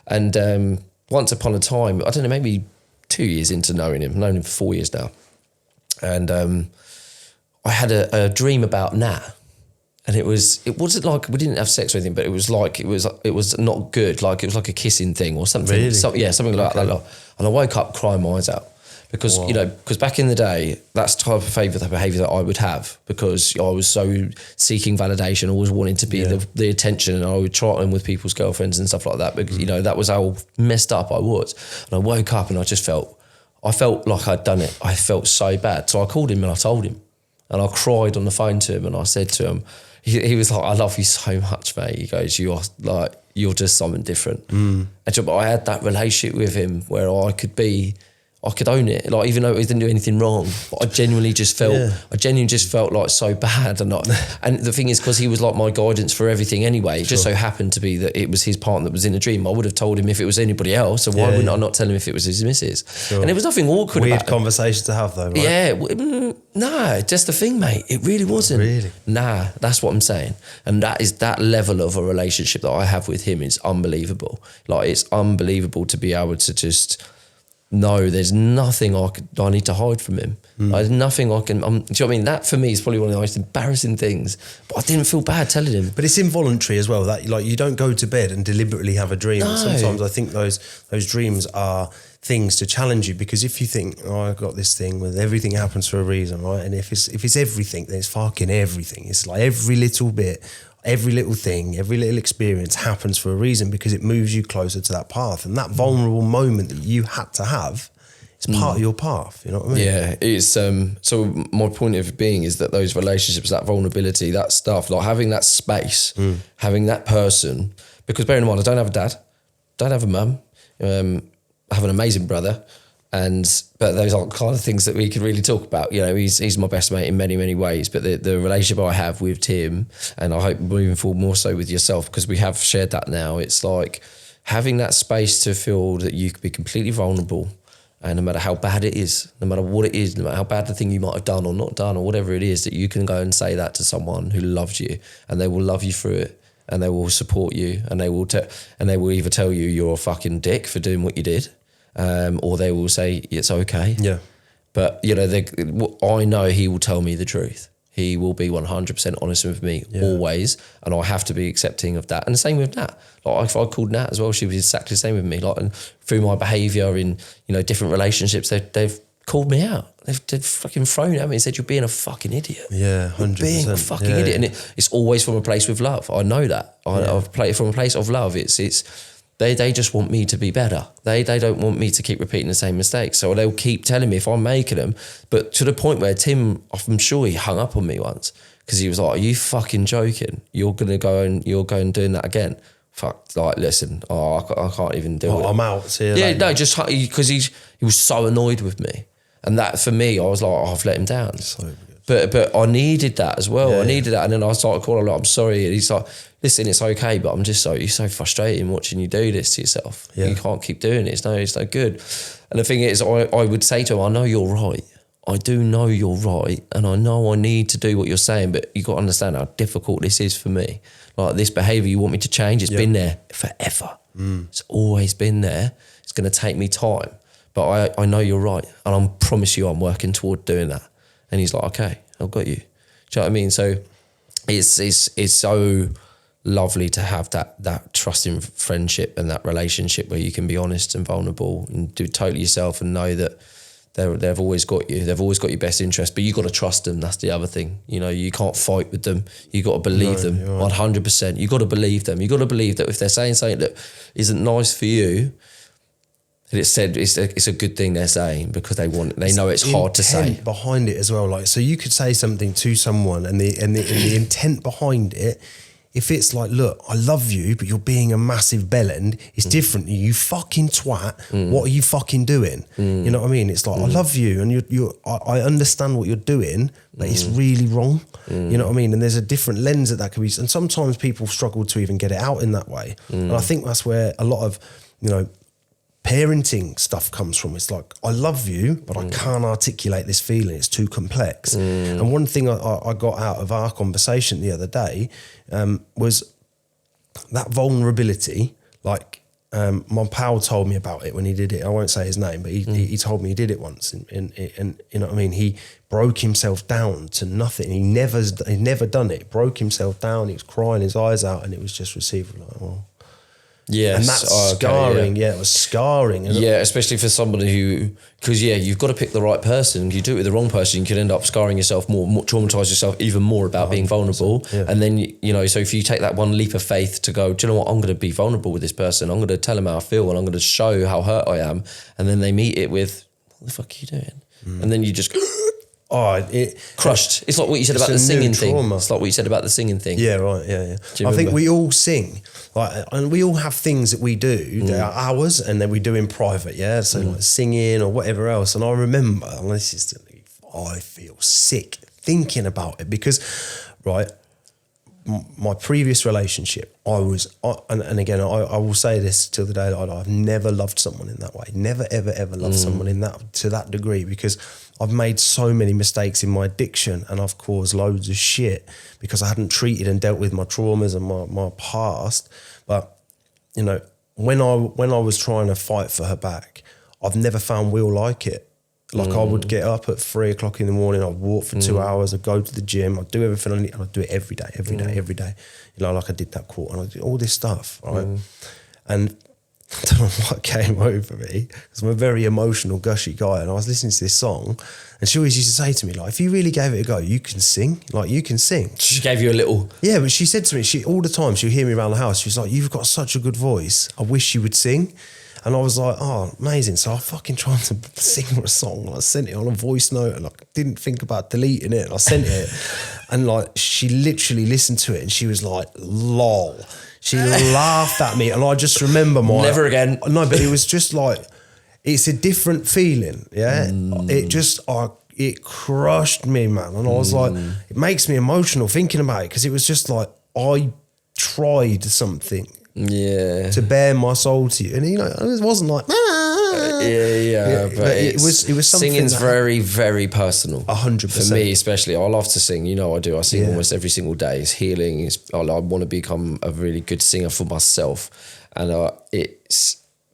And once upon a time, I don't know, maybe 2 years into knowing him, known him for 4 years now, and I had a dream about Nat, and it wasn't like we didn't have sex with him, but it was like it was not good. Like it was like a kissing thing or something. Really? Something like that. And I woke up crying my eyes out because because back in the day, that's the type of behaviour that I would have, because I was so seeking validation, always wanting to be the attention, and I would try on with people's girlfriends and stuff like that, because that was how messed up I was. And I woke up and I felt like I'd done it. I felt so bad, so I called him and I told him. And I cried on the phone to him and I said to him, he was like, I love you so much, mate. He goes, you're just something different. But I had that relationship with him where I could own it. Like, even though he didn't do anything wrong, but I genuinely just felt like so bad. And the thing is, because he was like my guidance for everything anyway, it just so happened to be that it was his partner that was in a dream. I would have told him if it was anybody else, so why wouldn't I not tell him if it was his missus? Sure. And there was nothing awkward about it. Weird conversation to have though, right? Yeah, nah, just the thing, mate. It really wasn't. Really? Nah, that's what I'm saying. And that level of a relationship that I have with him is unbelievable. Like, it's unbelievable to be able to just... No, there's nothing I need to hide from him. There's nothing I can... do you know what I mean? That for me is probably one of the most embarrassing things. But I didn't feel bad telling him. But it's involuntary as well. That, like, you don't go to bed and deliberately have a dream. No. Sometimes I think those dreams are things to challenge you, because if you think, I've got this thing where everything happens for a reason, right? And if it's everything, then it's fucking everything. It's like every little bit, every little thing, every little experience happens for a reason, because it moves you closer to that path. And that vulnerable moment that you had to have is part of your path, you know what I mean? Yeah, it's so my point of being is that those relationships, that vulnerability, that stuff, like having that space, having that person, because bear in mind, I don't have a dad, don't have a mum, I have an amazing brother, but those aren't kind of things that we could really talk about. He's my best mate in many, many ways, but the relationship I have with Tim, and I hope moving forward more so with yourself, because we have shared that now, it's like having that space to feel that you could be completely vulnerable, and no matter how bad it is, no matter what it is, no matter how bad the thing you might have done or not done or whatever it is, that you can go and say that to someone who loves you, and they will love you through it, and they will support you, and they will either tell you you're a fucking dick for doing what you did, or they will say it's okay. Yeah. But I know he will tell me the truth. he will be 100% honest with me always, and I have to be accepting of that. And the same with Nat. Like if I called Nat as well, she was exactly the same with me. Like, and through my behaviour in, you know, different relationships, they've called me out. They've fucking thrown at me and said, "You're being a fucking idiot." Yeah, 100%. You're being a fucking idiot, and it's always from a place with love. I know that. I've played it from a place of love. They just want me to be better. They don't want me to keep repeating the same mistakes. So they'll keep telling me if I'm making them. But to the point where Tim, I'm sure he hung up on me once because he was like, "Are you fucking joking? You're going doing that again?" Fuck, like, listen, I can't even do it. I'm out. See you yeah, later. no, just because he was so annoyed with me. And that, for me, I was like, I've let him down. So But I needed that as well. I needed that. And then I started calling him, like, I'm sorry. And he's like, listen, it's okay, but you're so frustrating watching you do this to yourself. Yeah. You can't keep doing it. It's no good. And the thing is, I would say to him, I know you're right. I do know you're right. And I know I need to do what you're saying, but you got to understand how difficult this is for me. Like, this behaviour you want me to change, it's been there forever. It's always been there. It's going to take me time. But I know you're right. And I promise you I'm working toward doing that. And he's like, okay, I've got you. Do you know what I mean? So it's so lovely to have that trusting friendship and that relationship where you can be honest and vulnerable and do totally yourself and know that they've always got you. They've always got your best interest, but you got to trust them. That's the other thing. You know, you can't fight with them. You got to believe them 100%. You got to believe them. You got to believe that if they're saying something that isn't nice for you, that it's a good thing they're saying because they know it's hard to say. Behind it as well, like, so you could say something to someone and the intent behind it, if it's like, look, I love you, but you're being a massive bellend, it's different. You fucking twat. What are you fucking doing? You know what I mean? It's like, I love you, and I understand what you're doing, but it's really wrong. You know what I mean? And there's a different lens that can be, and sometimes people struggle to even get it out in that way. And I think that's where a lot of, you know, parenting stuff comes from. It's like, I love you, but I can't articulate this feeling. It's too complex. And one thing I got out of our conversation the other day was that vulnerability. Like, my pal told me about it when he did it. I won't say his name, but he told me he did it once. And you know what I mean? He broke himself down to nothing. He never done it. Broke himself down. He was crying his eyes out, and it was just received like, well. Yes. And that's scarring. Yeah, it was scarring. Yeah, especially for somebody who, because you've got to pick the right person. You do it with the wrong person, you can end up scarring yourself more traumatise yourself even more about being vulnerable. Yeah. And then, you know, so if you take that one leap of faith to go, do you know what, I'm going to be vulnerable with this person. I'm going to tell them how I feel, and I'm going to show how hurt I am. And then they meet it with, what the fuck are you doing? And then you just crushed. It's like what you said about the singing thing. It's like what you said about the singing thing. Yeah, right. Yeah. I think we all sing, like, and we all have things that we do that are ours, and then we do in private. Yeah, so like singing or whatever else. And I remember, and this is, I feel sick thinking about it because, right, my previous relationship, and again, I will say this till the day that I die, I've never loved someone in that way. Never, ever, ever loved someone in that, to that degree, because I've made so many mistakes in my addiction, and I've caused loads of shit because I hadn't treated and dealt with my traumas and my past. But, you know, when I was trying to fight for her back, I've never found Will like it. Like, I would get up at 3 o'clock in the morning, I'd walk for 2 hours, I'd go to the gym, I'd do everything I need, and I'd do it every day. You know, like I did that quarter, and I did all this stuff, right? And I don't know what came over me, because I'm a very emotional, gushy guy, and I was listening to this song, and she always used to say to me, like, if you really gave it a go, you can sing. Like, you can sing. She gave you a little... Yeah, but she said to me, all the time, she'd hear me around the house, she was like, you've got such a good voice, I wish you would sing. And I was like, oh, amazing. So I fucking tried to sing her a song. I sent it on a voice note, and I didn't think about deleting it. And I sent it. And like, she literally listened to it, and she was like, lol. She laughed at me. And I just remember never again. No, but it was just like, it's a different feeling. Yeah. It just, it crushed me, man. And I was like, it makes me emotional thinking about it, because it was just like, I tried something. Yeah, to bare my soul to you, and you know, it wasn't like but it was something. Singing's very, very personal. 100% for me, especially. I love to sing. You know, I do. I sing almost every single day. It's healing. I want to become a really good singer for myself, and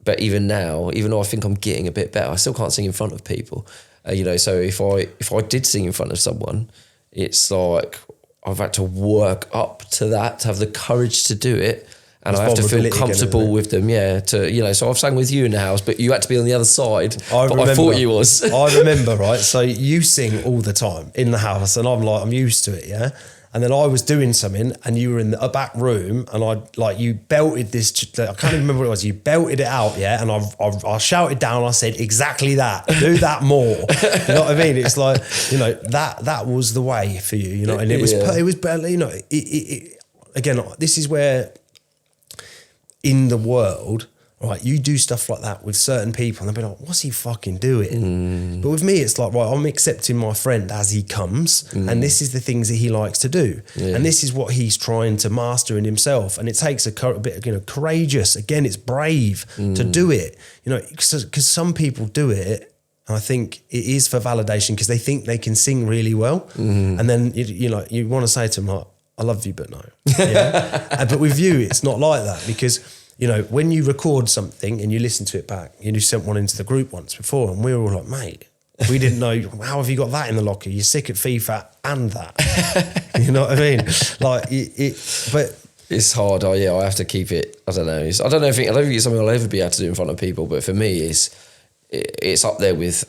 But even now, even though I think I'm getting a bit better, I still can't sing in front of people. You know, so if I did sing in front of someone, it's like I've had to work up to that to have the courage to do it. And I have to feel comfortable with them, so I've sang with you in the house, but you had to be on the other side. I thought you was. I remember, right? So you sing all the time in the house, and I'm used to it, yeah? And then I was doing something, and you were in the back room, and you belted this, I can't even remember what it was, you belted it out, yeah? And I shouted down, I said, exactly that, do that more. You know what I mean? It's like, that was the way for you, and it was, again, this is where, in the world, right, you do stuff like that with certain people and they'll be like, what's he fucking doing? But with me, it's like, right, I'm accepting my friend as he comes and this is the things that he likes to do. Yeah. And this is what he's trying to master in himself. And it takes a bit, courageous, again, it's brave to do it, because some people do it. And I think it is for validation because they think they can sing really well. And then, you want to say to them, like, I love you, but no. Yeah? But with you, it's not like that because, when you record something and you listen to it back, you sent one into the group once before and we were all like, mate, we didn't know, how have you got that in the locker? You're sick at FIFA and that. You know what I mean? Like, but... It's hard. I have to keep it. I don't know. I don't think it's something I'll ever be able to do in front of people, but for me, it's up there with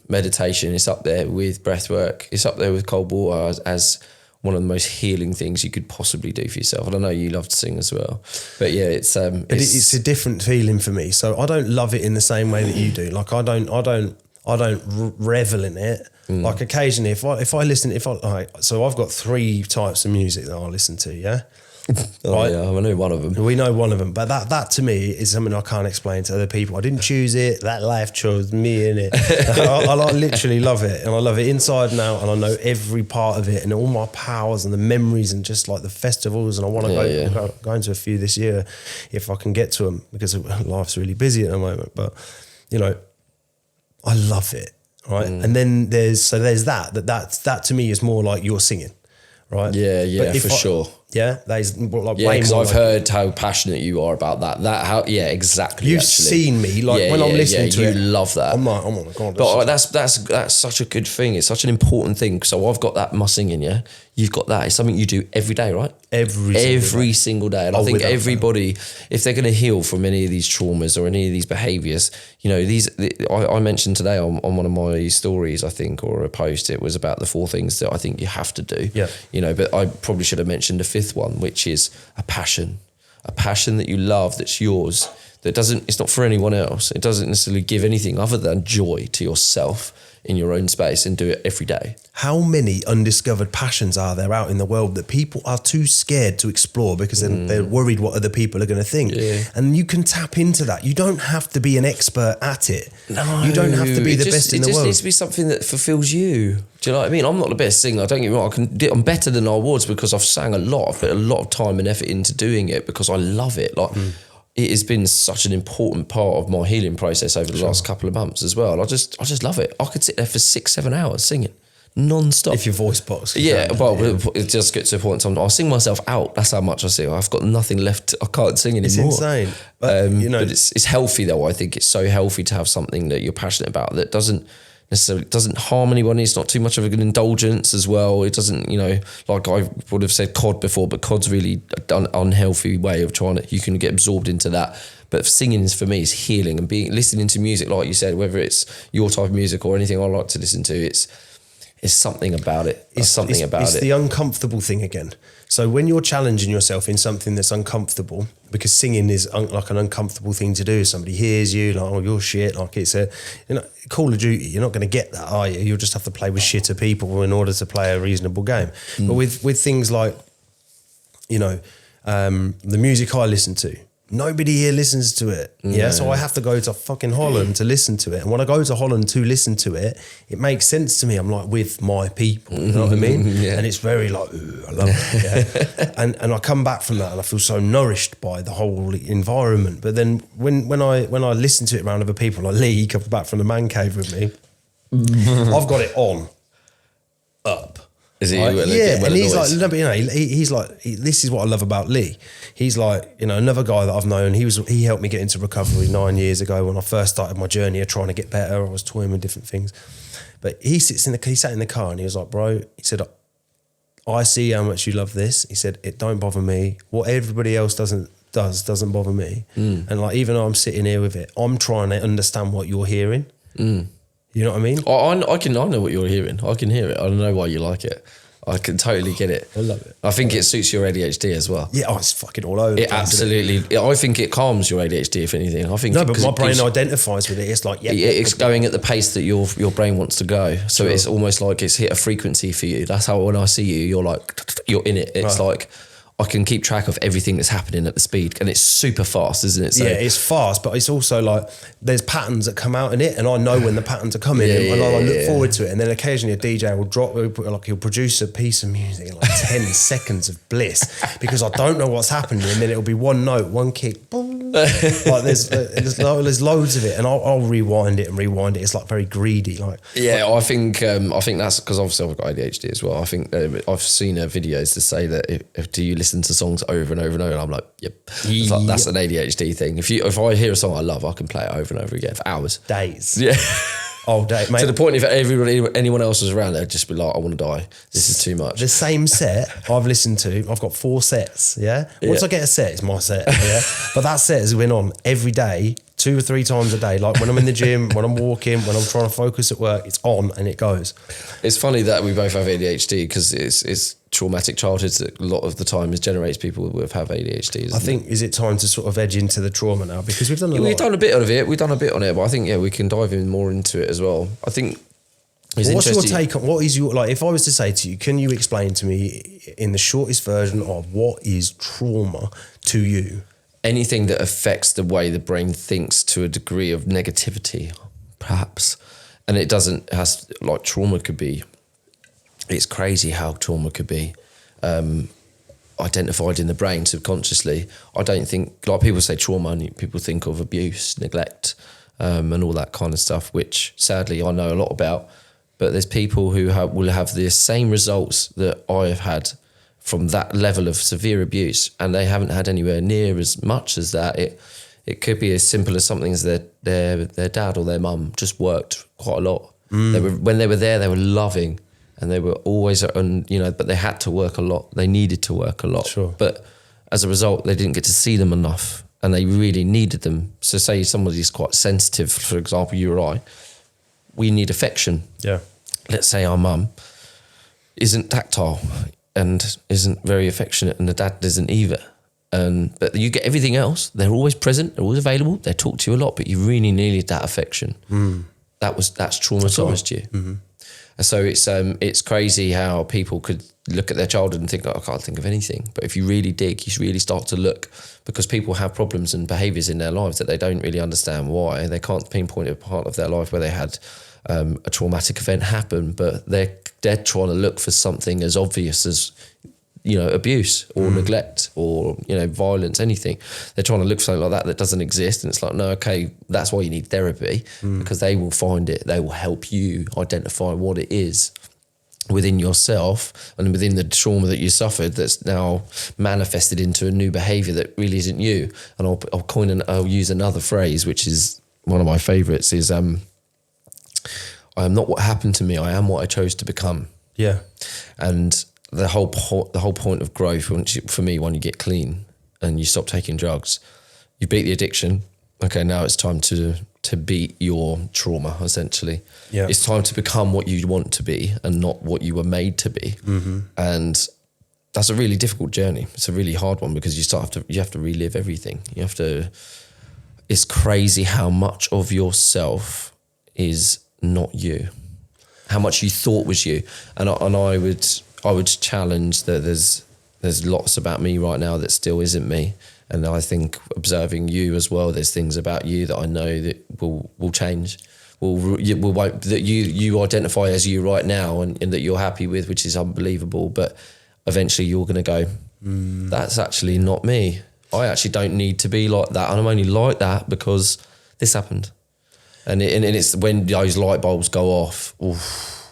meditation. It's up there with breath work. It's up there with cold water as one of the most healing things you could possibly do for yourself. I don't know, you love to sing as well, but yeah, it's a different feeling for me. So I don't love it in the same way that you do. Like I don't revel in it. Like occasionally, if I listen, so I've got 3 types of music that I listen to. Yeah. Right? Yeah, I know one of them. We know one of them, but that to me is something I can't explain to other people. I didn't choose it; that life chose me, innit? I literally love it, and I love it inside and out, and I know every part of it, and all my powers and the memories, and just like the festivals. And I want to go into a few this year if I can get to them because life's really busy at the moment. But I love it, right? And then there's that to me is more like you're singing. Right. Yeah, for sure. Yeah, that is like because I've heard how passionate you are about that. Exactly. You've seen me when I'm listening to it. You love that. I'm like, oh my god. But that's such a good thing. It's such an important thing. So I've got that, my singing. Yeah, you've got that. It's something you do every day, right? Every single day. And I think everybody, if they're going to heal from any of these traumas or any of these behaviours, I mentioned today on one of my stories, I think, or a post, it was about the 4 things that I think you have to do. Yeah. But I probably should have mentioned a 5th one, which is a passion that you love, that's yours, it's not for anyone else. It doesn't necessarily give anything other than joy to yourself in your own space, and do it every day. How many undiscovered passions are there out in the world that people are too scared to explore because they're worried what other people are going to think? Yeah. And you can tap into that. You don't have to be an expert at it. No, you don't have to be the best in the world. It just needs to be something that fulfills you. Do you know what I mean? I'm not the best singer. Don't get me wrong. I'm better than I was because I've sang a lot. I've put a lot of time and effort into doing it because I love it. It has been such an important part of my healing process over the last couple of months as well. I just love it. I could sit there for 6-7 hours singing non-stop. If your voice box. It just gets to a point sometimes I'll sing myself out. That's how much I sing. I've got nothing left. I can't sing anymore. It's insane. But, but it's healthy though. I think it's so healthy to have something that you're passionate about that doesn't harm anyone. It's not too much of an indulgence as well. It doesn't, like I would have said COD before, but COD's really an unhealthy way of you can get absorbed into that. But singing is, for me, is healing, and listening to music, like you said, whether it's your type of music or anything I like to listen to, it's something about it. It's the uncomfortable thing again. So when you're challenging yourself in something that's uncomfortable, because singing is like an uncomfortable thing to do. Somebody hears you, like, oh, you're shit. Like it's Call of Duty. You're not going to get that, are you? You'll just have to play with shitter people in order to play a reasonable game. But with things like, the music I listen to, nobody here listens to it. Yeah. So I have to go to fucking Holland to listen to it. And when I go to Holland to listen to it, it makes sense to me. I'm like with my people, you know what I mean? Yeah. And it's very like, ooh, I love it. Yeah. and I come back from that and I feel so nourished by the whole environment. But then when I listen to it around other people, like Lee, he comes back from the man cave with me, I've got it on, up. Is he? Right? Yeah, and he's like, no, but he's like, this is what I love about Lee. He's like, another guy that I've known. He helped me get into recovery 9 years ago when I first started my journey of trying to get better. I was toying with different things, but he sat in the car and he was like, bro, he said, I see how much you love this. He said, it don't bother me. What everybody else doesn't bother me. And like, even though I'm sitting here with it, I'm trying to understand what you're hearing. You know what I mean? I know what you're hearing. I can hear it. I don't know why you like it. I can totally get it. I love it. I think it suits your ADHD as well. Yeah, it's fucking all over. It absolutely. I think it calms your ADHD, if anything. I think no, but my brain identifies with it. It's like, it's going at the pace that your brain wants to go. So it's almost like it's hit a frequency for you. That's how when I see you, you're like, you're in it. It's like I can keep track of everything that's happening at the speed, and it's super fast, isn't it? So, yeah, it's fast, but it's also like there's patterns that come out in it, and I know when the patterns are coming, and I look forward to it. And then occasionally a DJ will drop, like he'll produce a piece of music in like 10 seconds of bliss because I don't know what's happening, and then it'll be one note, one kick, boom. Like there's loads of it, and I'll rewind it. It's like very greedy, like I think that's because obviously I've got ADHD as well. I think I've seen videos to say that if do you listen to songs over and over and over, and I'm like, yep. It's like, that's an ADHD thing. If I hear a song I love, I can play it over and over again for hours, days, all day, mate. To the point if anyone else was around, they'd just be like, I want to die. This is too much. The same set I've listened to, I've got 4 sets. Once I get a set, it's my set. But that set has been on every day, 2 or 3 times a day. Like when I'm in the gym, when I'm walking, when I'm trying to focus at work, it's on and it goes. It's funny that we both have ADHD because it's traumatic childhoods that a lot of the time generates people with have ADHD. I think, is it time to sort of edge into the trauma now? Because we've done we've done a bit on it, but I think we can dive in more into it as well. I think what's your take on, what is your, like, if I was to say to you, can you explain to me in the shortest version of what is trauma to you? Anything that affects the way the brain thinks to a degree of negativity, perhaps. And it doesn't, has like trauma could be, it's crazy how trauma could be identified in the brain subconsciously. I don't think, like people say trauma and people think of abuse, neglect, and all that kind of stuff, which sadly I know a lot about. But there's people who will have the same results that I have had from that level of severe abuse, and they haven't had anywhere near as much as that. It could be as simple as something as their dad or their mum just worked quite a lot. When they were there, they were loving, and they were always but they had to work a lot. They needed to work a lot. Sure. But as a result, they didn't get to see them enough, and they really needed them. So say somebody's quite sensitive, for example, you or I, we need affection. Yeah. Let's say our mum isn't tactile and isn't very affectionate, and the dad isn't either. But you get everything else. They're always present. They're always available. They talk to you a lot, but you really needed that affection. That's traumatized you. Mm-hmm. And so it's crazy how people could look at their childhood and think, I can't think of anything. But if you really dig, you really start to look, because people have problems and behaviours in their lives that they don't really understand why. They can't pinpoint a part of their life where they had a traumatic event happen, but they're trying to look for something as obvious as, abuse or neglect or, violence, anything. They're trying to look for something like that doesn't exist. And it's like, no, okay, that's why you need therapy, because they will find it. They will help you identify what it is within yourself and within the trauma that you suffered that's now manifested into a new behaviour that really isn't you. And I'll use another phrase, which is one of my favourites, is I am not what happened to me, I am what I chose to become. Yeah. And the whole point of growth, for me, when you get clean and you stop taking drugs, you beat the addiction. Okay, now it's time to beat your trauma, essentially. Yeah. It's time to become what you want to be and not what you were made to be. Mm-hmm. And that's a really difficult journey. It's a really hard one, because you have to relive everything. It's crazy how much of yourself is not you, how much you thought was you. And I would challenge that there's lots about me right now that still isn't me. And I think observing you as well, there's things about you that I know that will change, that you identify as you right now and that you're happy with, which is unbelievable. But eventually you're going to go, that's actually not me. I actually don't need to be like that. And I'm only like that because this happened. And it's when those light bulbs go off, oof,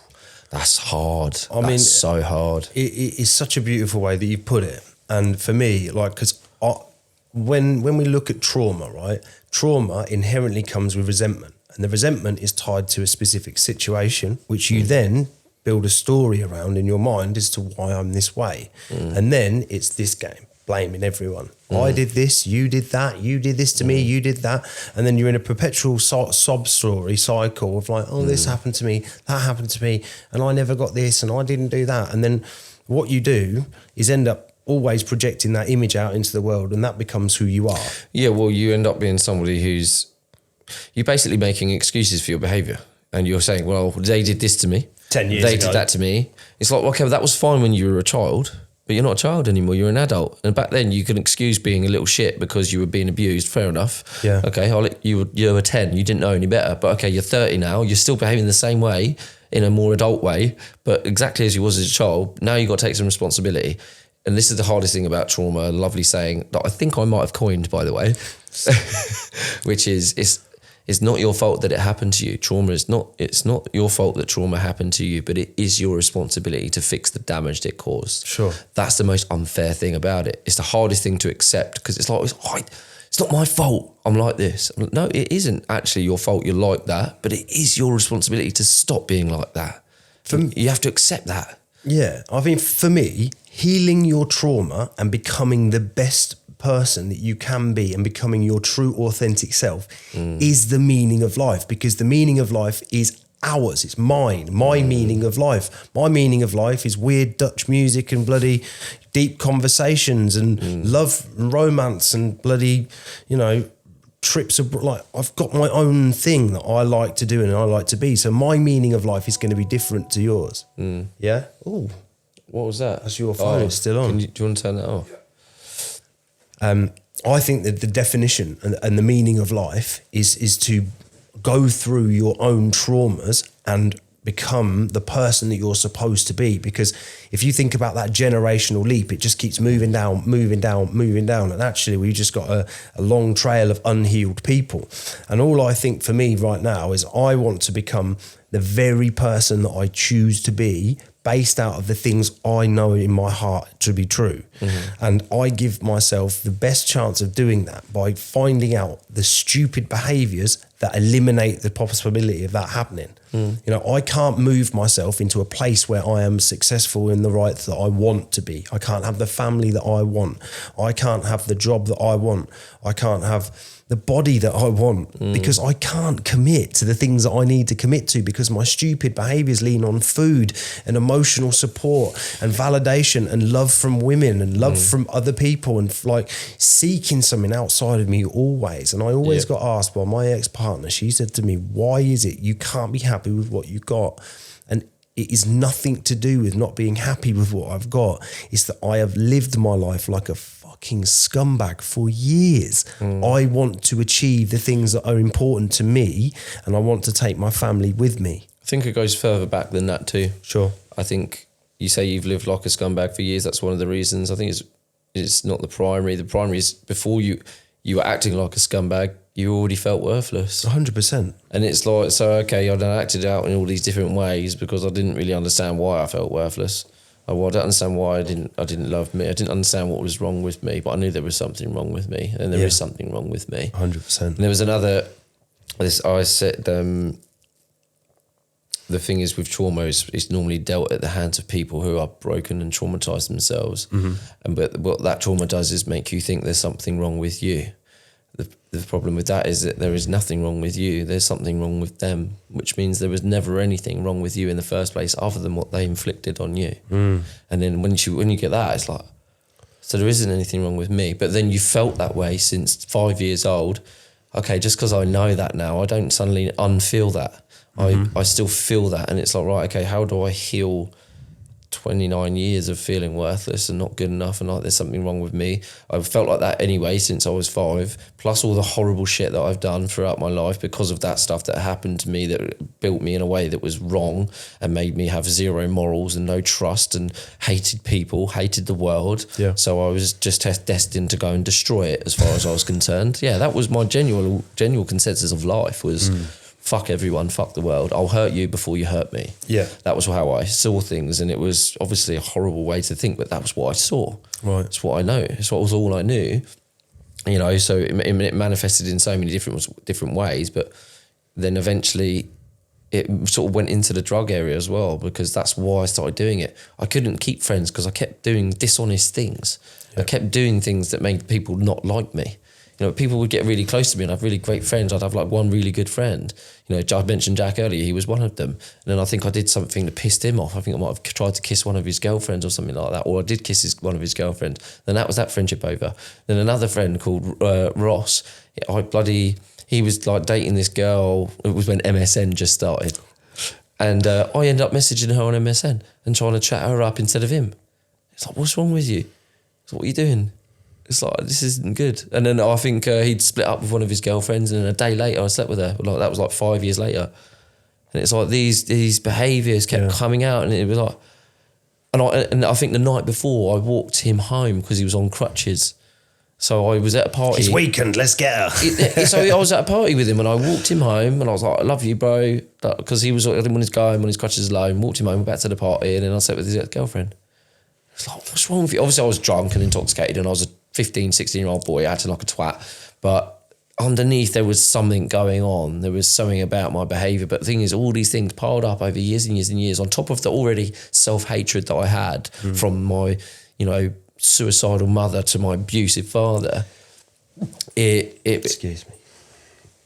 that's hard. That's so hard. It's such a beautiful way that you put it. And for me, like, because when we look at trauma, right, trauma inherently comes with resentment. And the resentment is tied to a specific situation, which you then build a story around in your mind as to why I'm this way. And then it's this game, blaming everyone. I did this, you did that, you did this to me, you did that. And then you're in a perpetual sob story cycle of like, oh, this happened to me, that happened to me, and I never got this and I didn't do that. And then what you do is end up always projecting that image out into the world, and that becomes who you are. Yeah, well, you end up being somebody you're basically making excuses for your behaviour. And you're saying, well, they did this to me. 10 years they ago. did that to me. It's like, okay, well, that was fine when you were a child, but you're not a child anymore. You're an adult. And back then you could excuse being a little shit because you were being abused. Fair enough. Yeah. Okay, you were 10. You didn't know any better. But okay, you're 30 now. You're still behaving the same way in a more adult way, but exactly as you was as a child. Now you've got to take some responsibility. And this is the hardest thing about trauma, a lovely saying that I think I might have coined, by the way, which is, it's not your fault that it happened to you. It's not your fault that trauma happened to you, but it is your responsibility to fix the damage it caused. Sure. That's the most unfair thing about it. It's the hardest thing to accept because it's like, it's not my fault I'm like this. No, it isn't actually your fault you're like that, but it is your responsibility to stop being like that. You have to accept that. Yeah. I mean, for me, healing your trauma and becoming the best person that you can be and becoming your true authentic self is the meaning of life, because the meaning of life is ours. It's mine, my meaning of life. My meaning of life is weird Dutch music and bloody deep conversations and love and romance and bloody, trips abroad. Like, I've got my own thing that I like to do and I like to be. So my meaning of life is going to be different to yours. Yeah. Oh, what was that? That's your phone. It's still on. Do you want to turn that off? I think that the definition and the meaning of life is to go through your own traumas and become the person that you're supposed to be. Because if you think about that generational leap, it just keeps moving down. And actually we've just got a long trail of unhealed people. And all I think for me right now is I want to become the very person that I choose to be, based out of the things I know in my heart to be true. And I give myself the best chance of doing that by finding out the stupid behaviours that eliminate the possibility of that happening. I can't move myself into a place where I am successful in the right that I want to be. I can't have the family that I want. I can't have the job that I want. I can't have the body that I want because I can't commit to the things that I need to commit to because my stupid behaviours lean on food and emotional support and validation and love from women and love from other people and like seeking something outside of me always. And I always got asked by my ex-partner, she said to me, why is it you can't be happy with what you got? And it is nothing to do with not being happy with what I've got. It's that I have lived my life like a fucking scumbag for years. I want to achieve the things that are important to me and I want to take my family with me. I think it goes further back than that too. Sure. I think you say you've lived like a scumbag for years. That's one of the reasons. I think it's not the primary. The primary is before you were acting like a scumbag, you already felt worthless. 100%. And it's like, so, okay, I done acted out in all these different ways because I didn't really understand why I felt worthless. I don't understand why I didn't love me. I didn't understand what was wrong with me, but I knew there was something wrong with me, and there is something wrong with me. 100%. And there was another. I said the thing is with trauma is normally dealt at the hands of people who are broken and traumatized themselves, but what that trauma does is make you think there's something wrong with you. The problem with that is that there is nothing wrong with you. There's something wrong with them, which means there was never anything wrong with you in the first place other than what they inflicted on you. And then when you get that, it's like, so there isn't anything wrong with me. But then you felt that way since 5 years old. Okay, just because I know that now, I don't suddenly unfeel that. I still feel that. And it's like, right, okay, how do I heal 29 years of feeling worthless and not good enough and like there's something wrong with me? I've felt like that anyway since I was 5, plus all the horrible shit that I've done throughout my life because of that stuff that happened to me that built me in a way that was wrong and made me have zero morals and no trust and hated people, hated the world. Yeah. So I was just destined to go and destroy it as far as I was concerned. Yeah, that was my genuine consensus of life was fuck everyone, fuck the world. I'll hurt you before you hurt me. Yeah. That was how I saw things, and it was obviously a horrible way to think, but that was what I saw. Right. It's what I know. It's what was all I knew. So it manifested in so many different ways, but then eventually it sort of went into the drug area as well, because that's why I started doing it. I couldn't keep friends because I kept doing dishonest things. I kept doing things that made people not like me. You know, people would get really close to me and have really great friends. I'd have like one really good friend. You know, I mentioned Jack earlier, he was one of them. And then I think I did something that pissed him off. I think I might have tried to kiss one of his girlfriends or something like that, or I did kiss one of his girlfriends. Then that was that friendship over. Then another friend called Ross, he was like dating this girl. It was when MSN just started. And I ended up messaging her on MSN and trying to chat her up instead of him. It's like, what's wrong with you? It's like, what are you doing? It's like, this isn't good. And then I think he'd split up with one of his girlfriends, and then a day later I slept with her. Like, that was like 5 years later. And it's like these behaviours kept coming out, and it was like, and I think the night before I walked him home because he was on crutches. So I was at a party. He's weakened, let's get her. So I was at a party with him and I walked him home and I was like, I love you, bro. Because I didn't want to go home on his crutches alone. Walked him home, back to the party, and then I sat with his girlfriend. It's like, what's wrong with you? Obviously I was drunk and intoxicated and I was a 15, 16-year-old boy. I acted like a twat. But underneath there was something going on. There was something about my behaviour. But the thing is, all these things piled up over years and years and years on top of the already self-hatred that I had from my, you know, suicidal mother to my abusive father. Excuse me.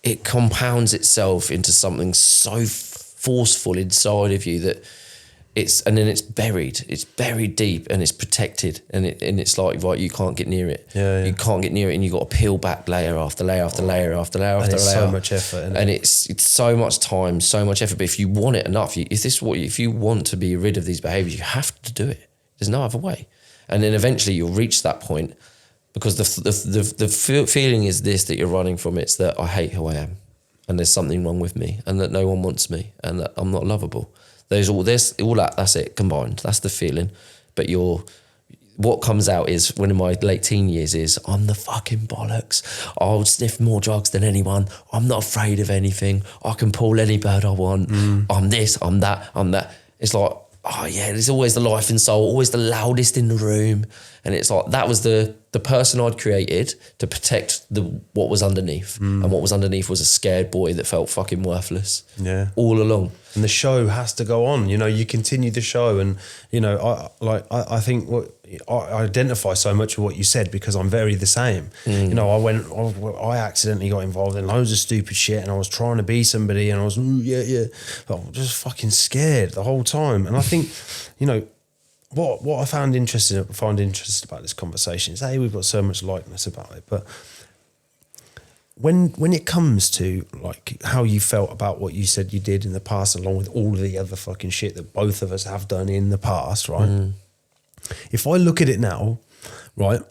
It compounds itself into something so forceful inside of you that and then it's buried deep and it's protected, and it's like, right, you can't get near it. You can't get near it, and you've got to peel back layer after layer after layer after layer after layer. It's so much effort, and it's so much time, so much effort. But if you want it enough, if you want to be rid of these behaviours, you have to do it. There's no other way. And then eventually you'll reach that point, because the feeling is this, that you're running from. It's that I hate who I am, and there's something wrong with me, and that no one wants me, and that I'm not lovable. There's all this, all that. That's it combined. That's the feeling. But what comes out is, when in my late teen years, is I'm the fucking bollocks. I'll sniff more drugs than anyone. I'm not afraid of anything. I can pull any bird I want. I'm this. I'm that. I'm that. It's like, oh yeah, there's always the life and soul, always the loudest in the room. And it's like, that was the person I'd created to protect what was underneath. And what was underneath was a scared boy that felt fucking worthless. Yeah. All along. And the show has to go on. You know, you continue the show, and you know, I think I identify so much with what you said, because I'm very the same. You know, I accidentally got involved in loads of stupid shit, and I was trying to be somebody, and I was but I was just fucking scared the whole time. And I think, you know, what I find interesting about this conversation is, we've got so much likeness about it, but when it comes to like how you felt about what you said you did in the past, along with all of the other fucking shit that both of us have done in the past, right? If I look at it now, right?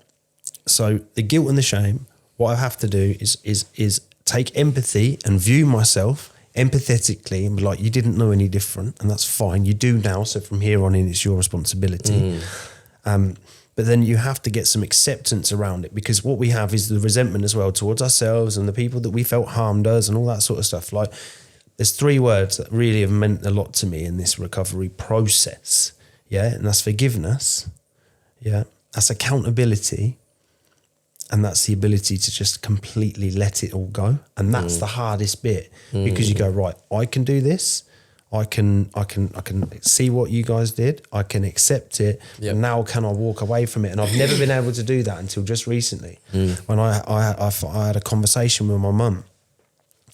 So the guilt and the shame, what I have to do is take empathy and view myself empathetically and be like, you didn't know any different, and that's fine. You do now, so from here on in, it's your responsibility. But then you have to get some acceptance around it, because what we have is the resentment as well towards ourselves and the people that we felt harmed us and all that sort of stuff. Like, there's 3 words that really have meant a lot to me in this recovery process. Yeah. And that's forgiveness. Yeah. That's accountability. And that's the ability to just completely let it all go. And that's the hardest bit, because you go, right, I can do this. I can see what you guys did. I can accept it. Yep. And now can I walk away from it? And I've never been able to do that until just recently, when I had a conversation with my mum,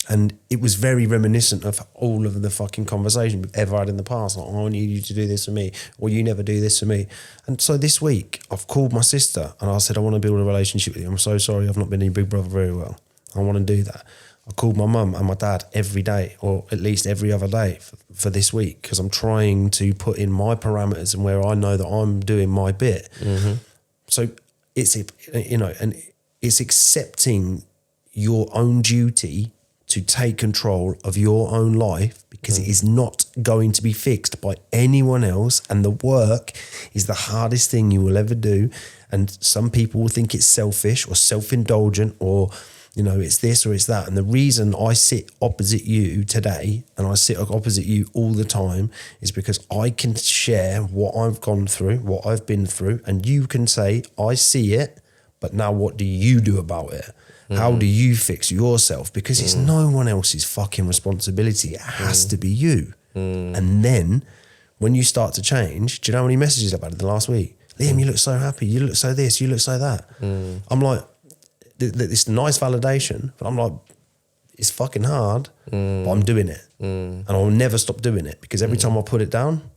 and it was very reminiscent of all of the fucking conversation we've ever had in the past. Like, I need you to do this for me, or you never do this for me. And so this week I've called my sister and I said, I want to build a relationship with you. I'm so sorry I've not been your big brother very well. I want to do that. I called my mum and my dad every day, or at least every other day for this week, because I'm trying to put in my parameters and where I know that I'm doing my bit. So it's, you know, and it's accepting your own duty to take control of your own life, because it is not going to be fixed by anyone else. And the work is the hardest thing you will ever do. And some people will think it's selfish or self-indulgent, or, you know, it's this or it's that. And the reason I sit opposite you today, and I sit opposite you all the time, is because I can share what I've gone through, what I've been through, and you can say, I see it, but now what do you do about it? How do you fix yourself? Because it's no one else's fucking responsibility. It has to be you. And then when you start to change, do you know how many messages I've had in the last week? Liam, you look so happy. You look so this, you look so that. I'm like, it's nice validation, but I'm like, it's fucking hard, but I'm doing it. And I'll never stop doing it because every time I put it down,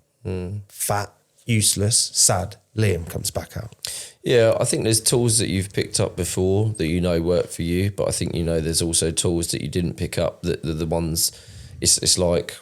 fat, useless, sad, Liam comes back out. Yeah, I think there's tools that you've picked up before that you know work for you, but I think there's also tools that you didn't pick up that the ones. It's like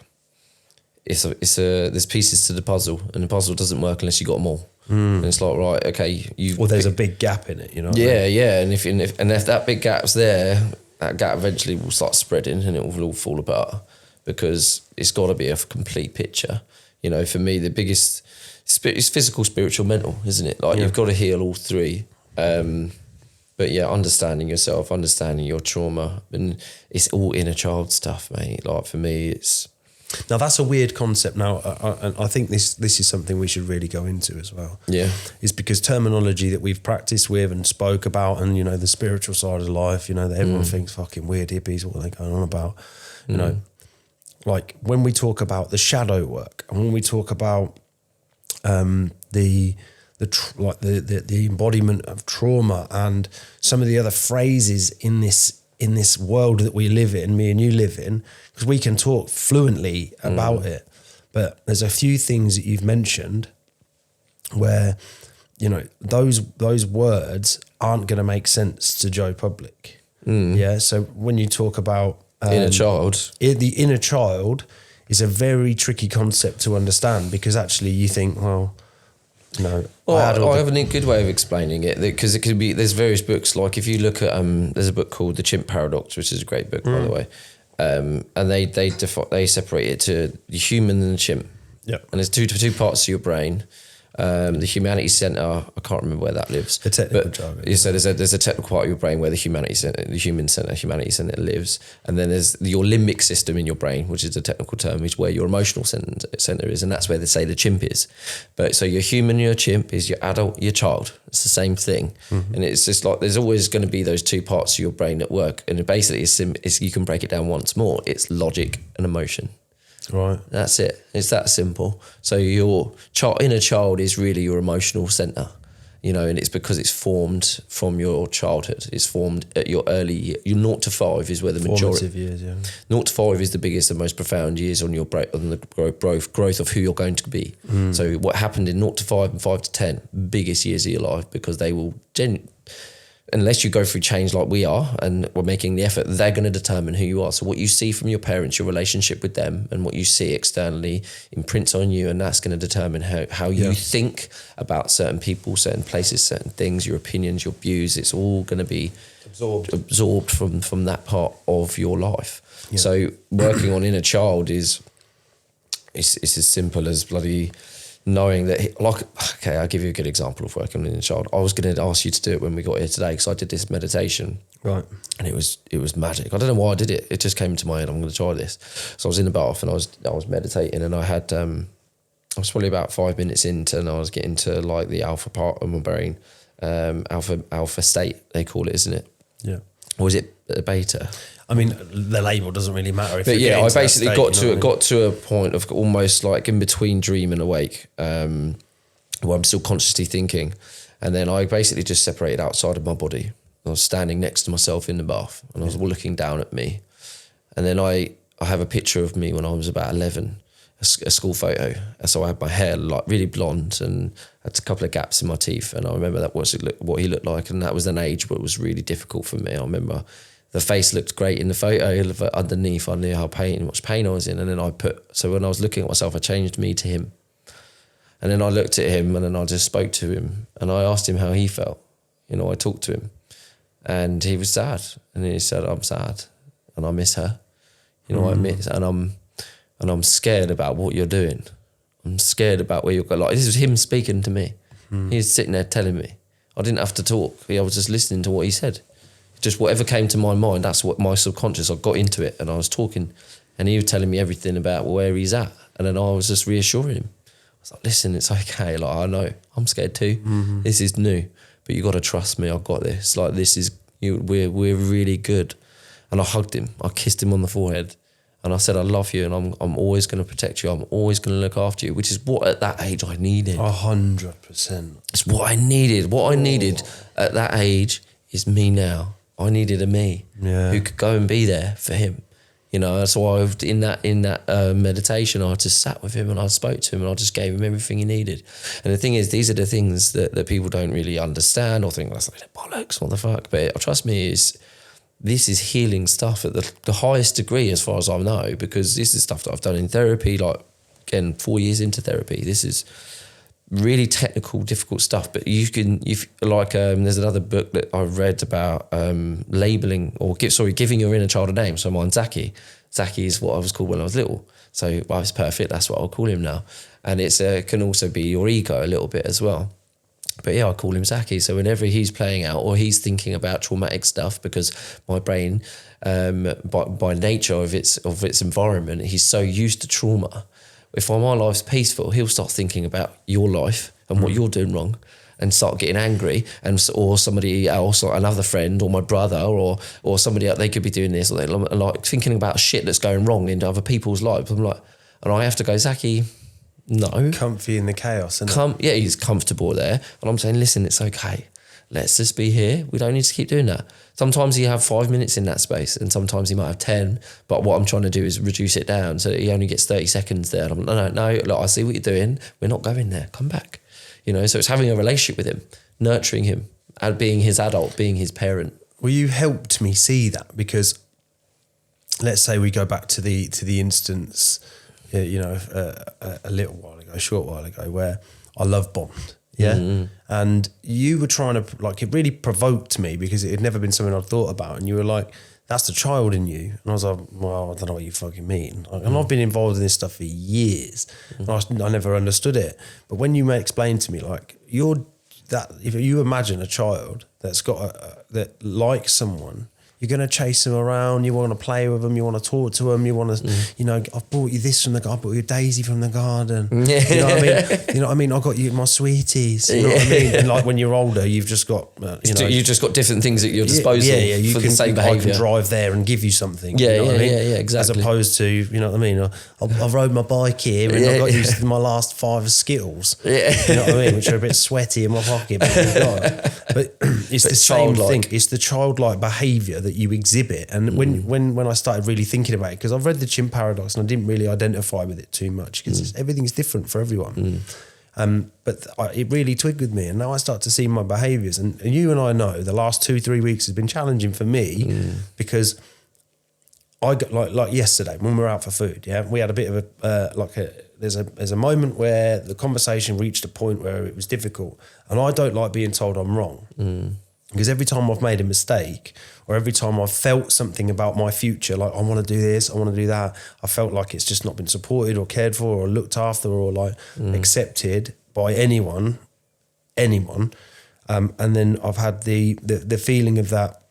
there's pieces to the puzzle, and the puzzle doesn't work unless you got them all. And it's like, right, okay, Or there's a big gap in it, you know. Yeah, and if that big gap's there, that gap eventually will start spreading and it will all fall apart because it's got to be a complete picture. For me, the biggest. It's physical, spiritual, mental, isn't it? Like you've got to heal all three. But yeah, understanding yourself, understanding your trauma, and it's all inner child stuff, mate. Like for me, it's. Now that's a weird concept. Now, I think this is something we should really go into as well. Yeah, is because terminology that we've practiced with and spoke about, and the spiritual side of life. That everyone thinks fucking weird hippies. What are they going on about? Like when we talk about the shadow work, and when we talk about the embodiment of trauma and some of the other phrases in this world that we live in, me and you live in, because we can talk fluently about it. But there's a few things that you've mentioned where, those words aren't going to make sense to Joe Public. Yeah. So when you talk about inner child, the inner child is a very tricky concept to understand because actually you think, well, I have a good way of explaining it because it could be. There's various books. Like if you look at there's a book called The Chimp Paradox, which is a great book by the way, and they separate it to the human and the chimp. Yeah, and there's two parts of your brain. The humanity center, I can't remember where that lives. The technical jargon. So there's a technical part of your brain where the humanity center lives, and then there's your limbic system in your brain, which is a technical term, is where your emotional center is, and that's where they say the chimp is. But so your human, your chimp is your adult, your child. It's the same thing, and it's just like there's always going to be those two parts of your brain at work, and it basically is you can break it down once more. It's logic and emotion. Right. That's it. It's that simple. So your inner child is really your emotional center, and it's because it's formed from your childhood. It's formed at your early, your 0 to 5 is where the majority. Formative years, yeah. 0 to 5 is the biggest and most profound years on the growth of who you're going to be. So what happened in 0 to 5 and 5 to 10, biggest years of your life, because they will unless you go through change like we are and we're making the effort, they're going to determine who you are. So what you see from your parents, your relationship with them, and what you see externally imprints on you, and that's going to determine how you think about certain people, certain places, certain things, your opinions, your views. It's all going to be absorbed from that part of your life. Yeah. So working on inner child it's as simple as bloody knowing that, I'll give you a good example of working on inner child. I was going to ask you to do it when we got here today because I did this meditation. Right. And it was magic. I don't know why I did it. It just came into my head, I'm going to try this. So I was in the bath and I was meditating, and I had, I was probably about 5 minutes into, and I was getting to like the alpha part of my brain, alpha state, they call it, isn't it? Yeah. Or is it beta? I mean, the label doesn't really matter. But yeah, I basically got to a point of almost like in between dream and awake, where I'm still consciously thinking, and then I basically just separated outside of my body. I was standing next to myself in the bath, and I was looking down at me, and then I have a picture of me when I was about 11, a school photo. So I had my hair like really blonde and had a couple of gaps in my teeth, and I remember that was what he looked like, and that was an age where it was really difficult for me. I remember. The face looked great in the photo, but underneath I knew how much pain I was in. And then so when I was looking at myself, I changed me to him. And then I looked at him, and then I just spoke to him, and I asked him how he felt. I talked to him, and he was sad. And he said, I'm sad and I miss her. I miss, and I'm scared about what you're doing. I'm scared about where you're going. Like, this was him speaking to me. He was sitting there telling me. I didn't have to talk. I was just listening to what he said. Just whatever came to my mind, that's what my subconscious, I got into it, and I was talking, and he was telling me everything about where he's at, and then I was just reassuring him. I was like, listen, it's okay, like I know, I'm scared too, this is new, but you got to trust me, I've got this, like this is, We're really good. And I hugged him. I kissed him on the forehead. And I said, I love you, and I'm always going to protect you. I'm always going to look after you, which is what at that age I needed. 100%. It's what I needed. What I needed at that age is me now. I needed a me who could go and be there for him. You know, so I in that meditation, I just sat with him and I spoke to him and I just gave him everything he needed. And the thing is, these are the things that people don't really understand or think that's like bollocks, what the fuck. But trust me, this is healing stuff at the highest degree as far as I know, because this is stuff that I've done in therapy, like, again, 4 years into therapy. This is really technical, difficult stuff. But there's another book that I read about labelling giving your inner child a name. So mine's Zaki. Zaki is what I was called when I was little. So it's perfect. That's what I'll call him now. And it's can also be your ego a little bit as well. But yeah, I call him Zaki. So whenever he's playing out or he's thinking about traumatic stuff, because my brain, by nature of its environment, he's so used to trauma. If my life's peaceful, he'll start thinking about your life and what you're doing wrong, and start getting angry, or somebody else, or another friend, or my brother, or somebody else. They could be doing this, or they're like thinking about shit that's going wrong in other people's lives. I'm like, and I have to go, Zaki. No. Comfy in the chaos, isn't it? Yeah, he's comfortable there. And I'm saying, listen, it's okay. Let's just be here. We don't need to keep doing that. Sometimes you have 5 minutes in that space and sometimes he might have 10. But what I'm trying to do is reduce it down so that he only gets 30 seconds there. And I'm no, look, I see what you're doing. We're not going there. Come back. You know, so it's having a relationship with him, nurturing him, and being his adult, being his parent. Well, you helped me see that, because let's say we go back to the instance, you know, a little while ago, a short while ago, where I love bombed. Yeah. Mm-hmm. And you were trying to, like, it really provoked me because it had never been something I'd thought about. And you were like, that's the child in you. And I was like, well, I don't know what you fucking mean. And I've been involved in this stuff for years. And I never understood it. But when you explain to me, like, if you imagine a child that's got that likes someone, you're going to chase them around, you want to play with them, you want to talk to them, you want to, you know, I've bought you this from the garden, I bought you a daisy from the garden. You know what I mean? You know what I mean? I got you my sweeties. You know what I mean? And like when you're older, you've just got, you've just got different things at your disposal for the same behaviour. I can drive there and give you something. Yeah, you know what I mean? Yeah, exactly. As opposed to, you know what I mean? I rode my bike here and I got used to my last 5 Skittles. Yeah. You know what I mean? Which are a bit sweaty in my pocket. But it's the same thing. It's the childlike behaviour that you exhibit. And when I started really thinking about it, because I've read the Chimp Paradox and I didn't really identify with it too much because everything's different for everyone. But it really twigged with me, and now I start to see my behaviours. And you and I know the last 2-3 weeks has been challenging for me because I got like yesterday when we were out for food. Yeah, we had a bit of there's a moment where the conversation reached a point where it was difficult, and I don't like being told I'm wrong. Because every time I've made a mistake or every time I've felt something about my future, like I want to do this, I want to do that, I felt like it's just not been supported or cared for or looked after or like accepted by anyone. And then I've had the feeling of that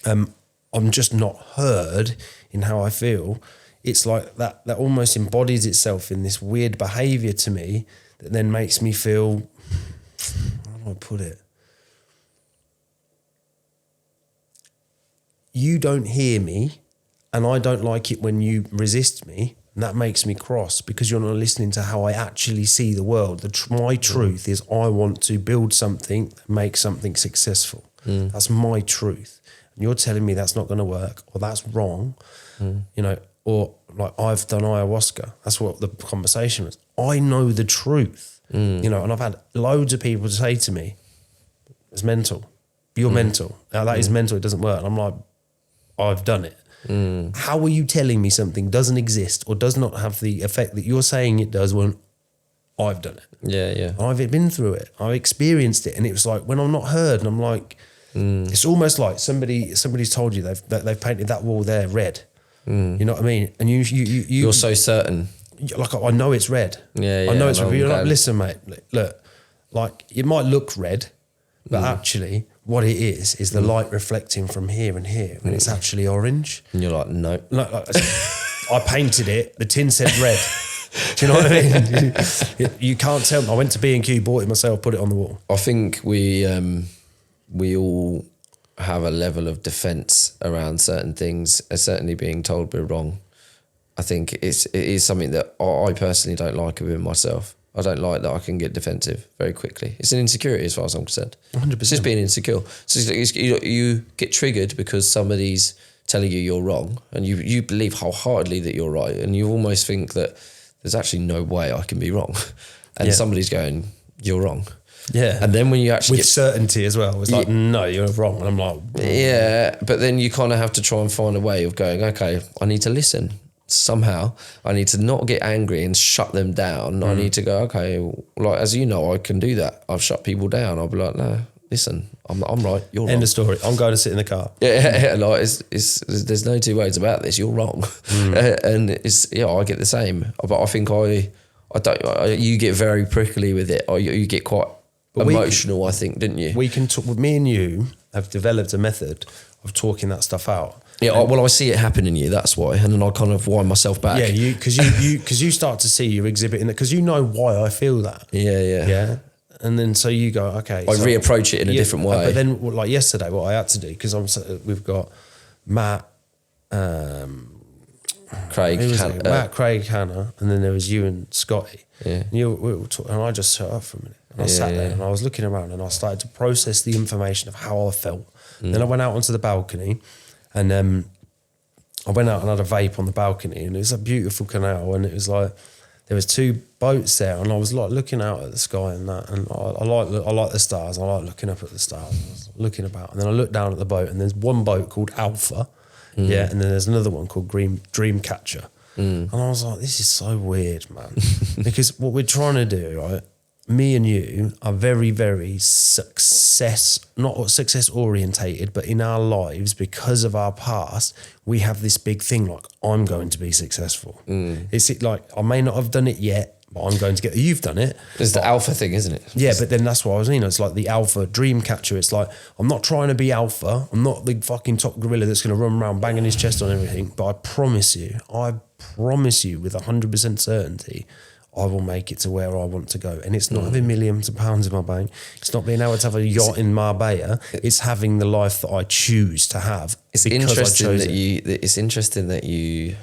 I'm just not heard in how I feel. It's like that almost embodies itself in this weird behaviour to me that then makes me feel, how do I put it? You don't hear me and I don't like it when you resist me, and that makes me cross because you're not listening to how I actually see the world. My truth is I want to build something, make something successful. That's my truth. And you're telling me that's not going to work or that's wrong, you know, or like I've done ayahuasca. That's what the conversation was. I know the truth, you know, and I've had loads of people say to me, it's mental. You're mental. Now that is mental. It doesn't work. And I'm like, I've done it. How are you telling me something doesn't exist or does not have the effect that you're saying it does when I've done it? Yeah. I've been through it. I've experienced it. And it was like when I'm not heard and I'm like, it's almost like somebody's told you they've painted that wall there red. You know what I mean? And you're so certain. Like I know it's red. Yeah. I know it's red. But you're like, listen, mate, look, like it might look red, but actually what it is the light reflecting from here and here, and it's actually orange. And you're like, no. Like, I painted it, the tin said red. Do you know what I mean? You can't tell me. I went to B&Q, bought it myself, put it on the wall. I think we all have a level of defense around certain things, certainly being told we're wrong. I think it is something that I personally don't like within myself. I don't like that I can get defensive very quickly. It's an insecurity as far as I'm concerned. 100%. It's just being insecure. So you get triggered because somebody's telling you you're wrong, and you believe wholeheartedly that you're right, and you almost think that there's actually no way I can be wrong. And somebody's going, you're wrong. Yeah. And then when you actually with certainty as well, it's like, no, you're wrong. And I'm like, yeah, but then you kind of have to try and find a way of going, okay, I need to listen somehow. I need to not get angry and shut them down. I need to go, okay, like, as you know, I can do that. I've shut people down. I'll be like, no, listen, I'm right, you're wrong. End of story. I'm going to sit in the car. Yeah, like it's there's no two ways about this. You're wrong. And I get the same. But I think you get very prickly with it, or you get quite emotional, I think, didn't you? We can talk. Me and you have developed a method of talking that stuff out. Yeah, I see it happen in you. That's why, and then I kind of wind myself back. Yeah, because you start to see you're exhibiting it because you know why I feel that. Yeah. And then so you go, okay. I reapproach it in a different way. But then, like yesterday, what I had to do because we've got Matt, Craig, Craig, Hannah, and then there was you and Scotty. Yeah. And we were talking, and I just shut up for a minute. And I sat there and I was looking around and I started to process the information of how I felt. Then I went out onto the balcony and I went out and had a vape on the balcony, and it was a beautiful canal, and it was like there was two boats there, and I was like looking out at the sky and that, and I like the stars. I like looking up at the stars. I was looking about, and then I looked down at the boat, and there's one boat called Alpha, and then there's another one called Dreamcatcher. And I was like, this is so weird, man, because what we're trying to do, right? Me and you are very, very not success orientated, but in our lives, because of our past, we have this big thing like, I'm going to be successful. It's like, I may not have done it yet, but I'm going to get, you've done it. It's the alpha thing, isn't it? Yeah, but then that's what I was saying. It's like the alpha dream catcher. It's like, I'm not trying to be alpha. I'm not the fucking top gorilla that's going to run around banging his chest on everything. But I promise you with 100% certainty, I will make it to where I want to go. And it's not having millions of pounds in my bank. It's not being able to have a yacht in Marbella. It's having the life that I choose to have. It's interesting that you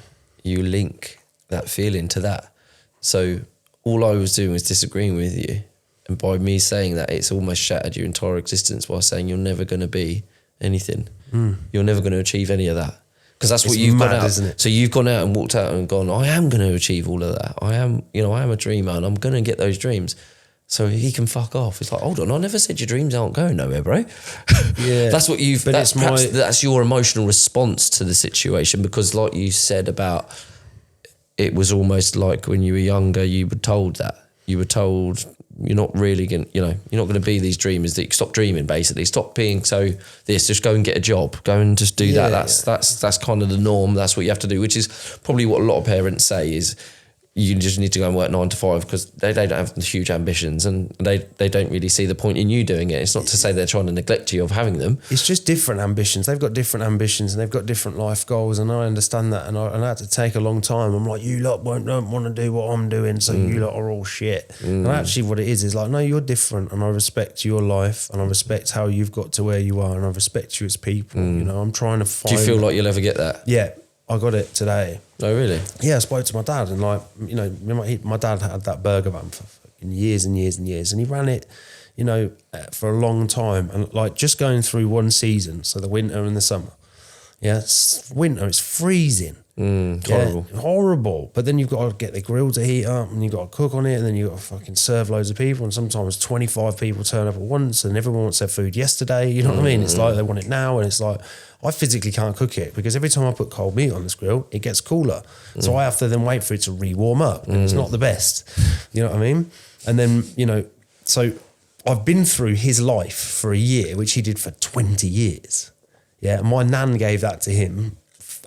link that feeling to that. So all I was doing was disagreeing with you. And by me saying that, it's almost shattered your entire existence by saying you're never going to be anything. You're never going to achieve any of that. Because that's what you've gone out, isn't it? So you've gone out and walked out and gone, I am going to achieve all of that. I am a dreamer and I'm going to get those dreams. So he can fuck off. It's like, hold on, I never said your dreams aren't going nowhere, bro. Yeah. That's what you've, that's your emotional response to the situation. Because like you said about, it was almost like when you were younger, you were told that. You were told you're not really going to, you're not going to be these dreamers. That you stop dreaming, basically. Stop being so this, just go and get a job. Go and just do that. That's kind of the norm. That's what you have to do, which is probably what a lot of parents say is you just need to go and work 9 to 5 because they don't have huge ambitions and they don't really see the point in you doing it. It's not to say they're trying to neglect you of having them. It's just different ambitions. They've got different ambitions and they've got different life goals, and I understand that. And I had to take a long time. I'm like, you lot don't want to do what I'm doing, so you lot are all shit. And actually what it is like, no, you're different, and I respect your life and I respect how you've got to where you are, and I respect you as people. I'm trying to find... Do you feel like you'll ever get that? Yeah, I got it today. Oh, really? Yeah, I spoke to my dad, and my dad had that burger van for years and years and years, and he ran it, for a long time, and like just going through one season, so the winter and the summer. Yeah, winter, it's freezing. Horrible. Yeah, horrible. But then you've got to get the grill to heat up, and you've got to cook on it, and then you've got to fucking serve loads of people, and sometimes 25 people turn up at once, and everyone wants their food yesterday, you know what I mean? It's like they want it now, and it's like, I physically can't cook it because every time I put cold meat on this grill, it gets cooler. So I have to then wait for it to re-warm up, and it's not the best. You know what I mean? And then, so I've been through his life for a year, which he did for 20 years. Yeah, and my nan gave that to him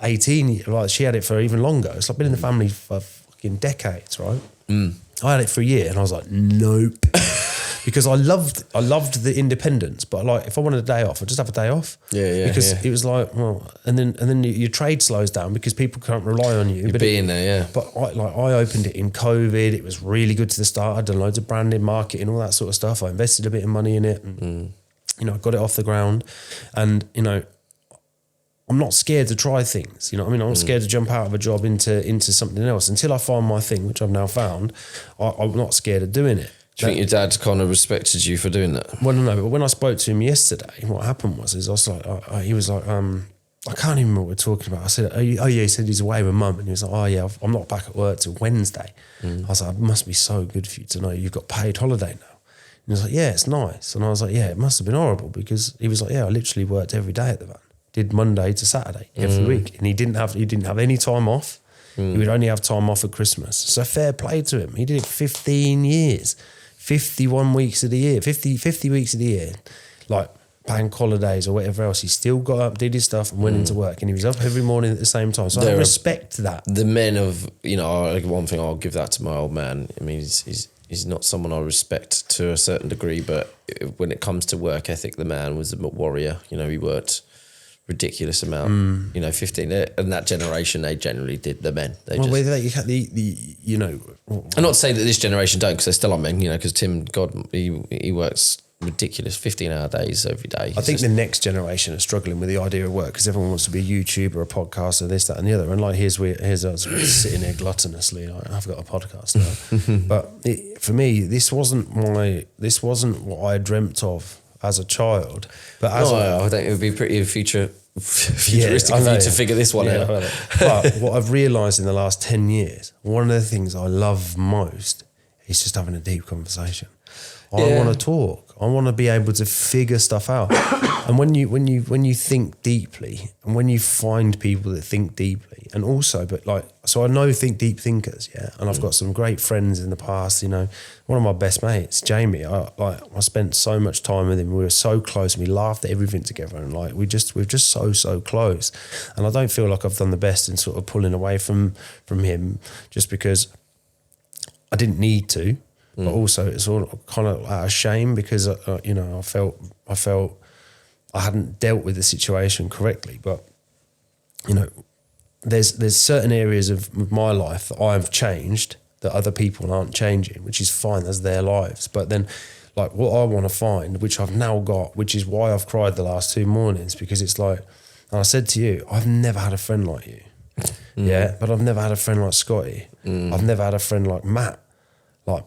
18, like she had it for even longer. It's like been in the family for fucking decades, right? I had it for a year and I was like, nope. Because I loved the independence, but like if I wanted a day off, I'd just have a day off. Because it was like, well, and then your trade slows down because people can't rely on you. You're being there, yeah. But I opened it in COVID. It was really good to the start. I'd done loads of branding, marketing, all that sort of stuff. I invested a bit of money in it. you know, I got it off the ground, and, you know, I'm not scared to try things. You know what I mean? I'm not scared to jump out of a job into something else. Until I find my thing, which I've now found, I'm not scared of doing it. Do you think your dad kind of respected you for doing that? Well, no, but when I spoke to him yesterday, what happened was I was like, he was like, I can't even remember what we're talking about. I said, oh yeah, he said he's away with mum. And he was like, oh yeah, I'm not back at work till Wednesday. I was like, it must be so good for you to know you've got paid holiday now. And he was like, yeah, it's nice. And I was like, yeah, it must have been horrible, because he was like, yeah, I literally worked every day at the van. Did Monday to Saturday every week. And he didn't have any time off. He would only have time off at Christmas. So fair play to him. He did it 15 years, 51 weeks of the year, 50 weeks of the year, like bank holidays or whatever else. He still got up, did his stuff and went into work, and he was up every morning at the same time. So I respect that. The men of, you know, one thing I'll give that to my old man. I mean, he's not someone I respect to a certain degree, but when it comes to work ethic, the man was a warrior. You know, he worked ridiculous amount, you know, 15, and that generation, they generally did, the men. They you know, I'm not saying that this generation don't, because they still are men, you know, because Tim, God, he works ridiculous 15-hour days every day. I think the next generation are struggling with the idea of work, because everyone wants to be a YouTuber, a podcaster, this, that and the other. And like, here's us sitting here gluttonously, like, I've got a podcast now. But for me, this wasn't what I dreamt of as a child. But I think it would be pretty futuristic for you to figure this one out. But what I've realised in the last 10 years, one of the things I love most is just having a deep conversation. I want to talk. I want to be able to figure stuff out. And when you think deeply, and when you find people that think deeply, and also, but like, so I know think deep thinkers, yeah. And I've got some great friends in the past. You know, one of my best mates, Jamie. I spent so much time with him. We were so close. And we laughed at everything together, and like we're just so close. And I don't feel like I've done the best in sort of pulling away from him, just because I didn't need to. But also it's all kind of out of shame, because you know, I felt I hadn't dealt with the situation correctly. But you know, there's certain areas of my life that I've changed that other people aren't changing, which is fine. That's their lives. But then, like, what I want to find, which I've now got, which is why I've cried the last 2 mornings, because it's like, and I said to you, I've never had a friend like you, yeah. But I've never had a friend like Scotty. I've never had a friend like Matt. Like,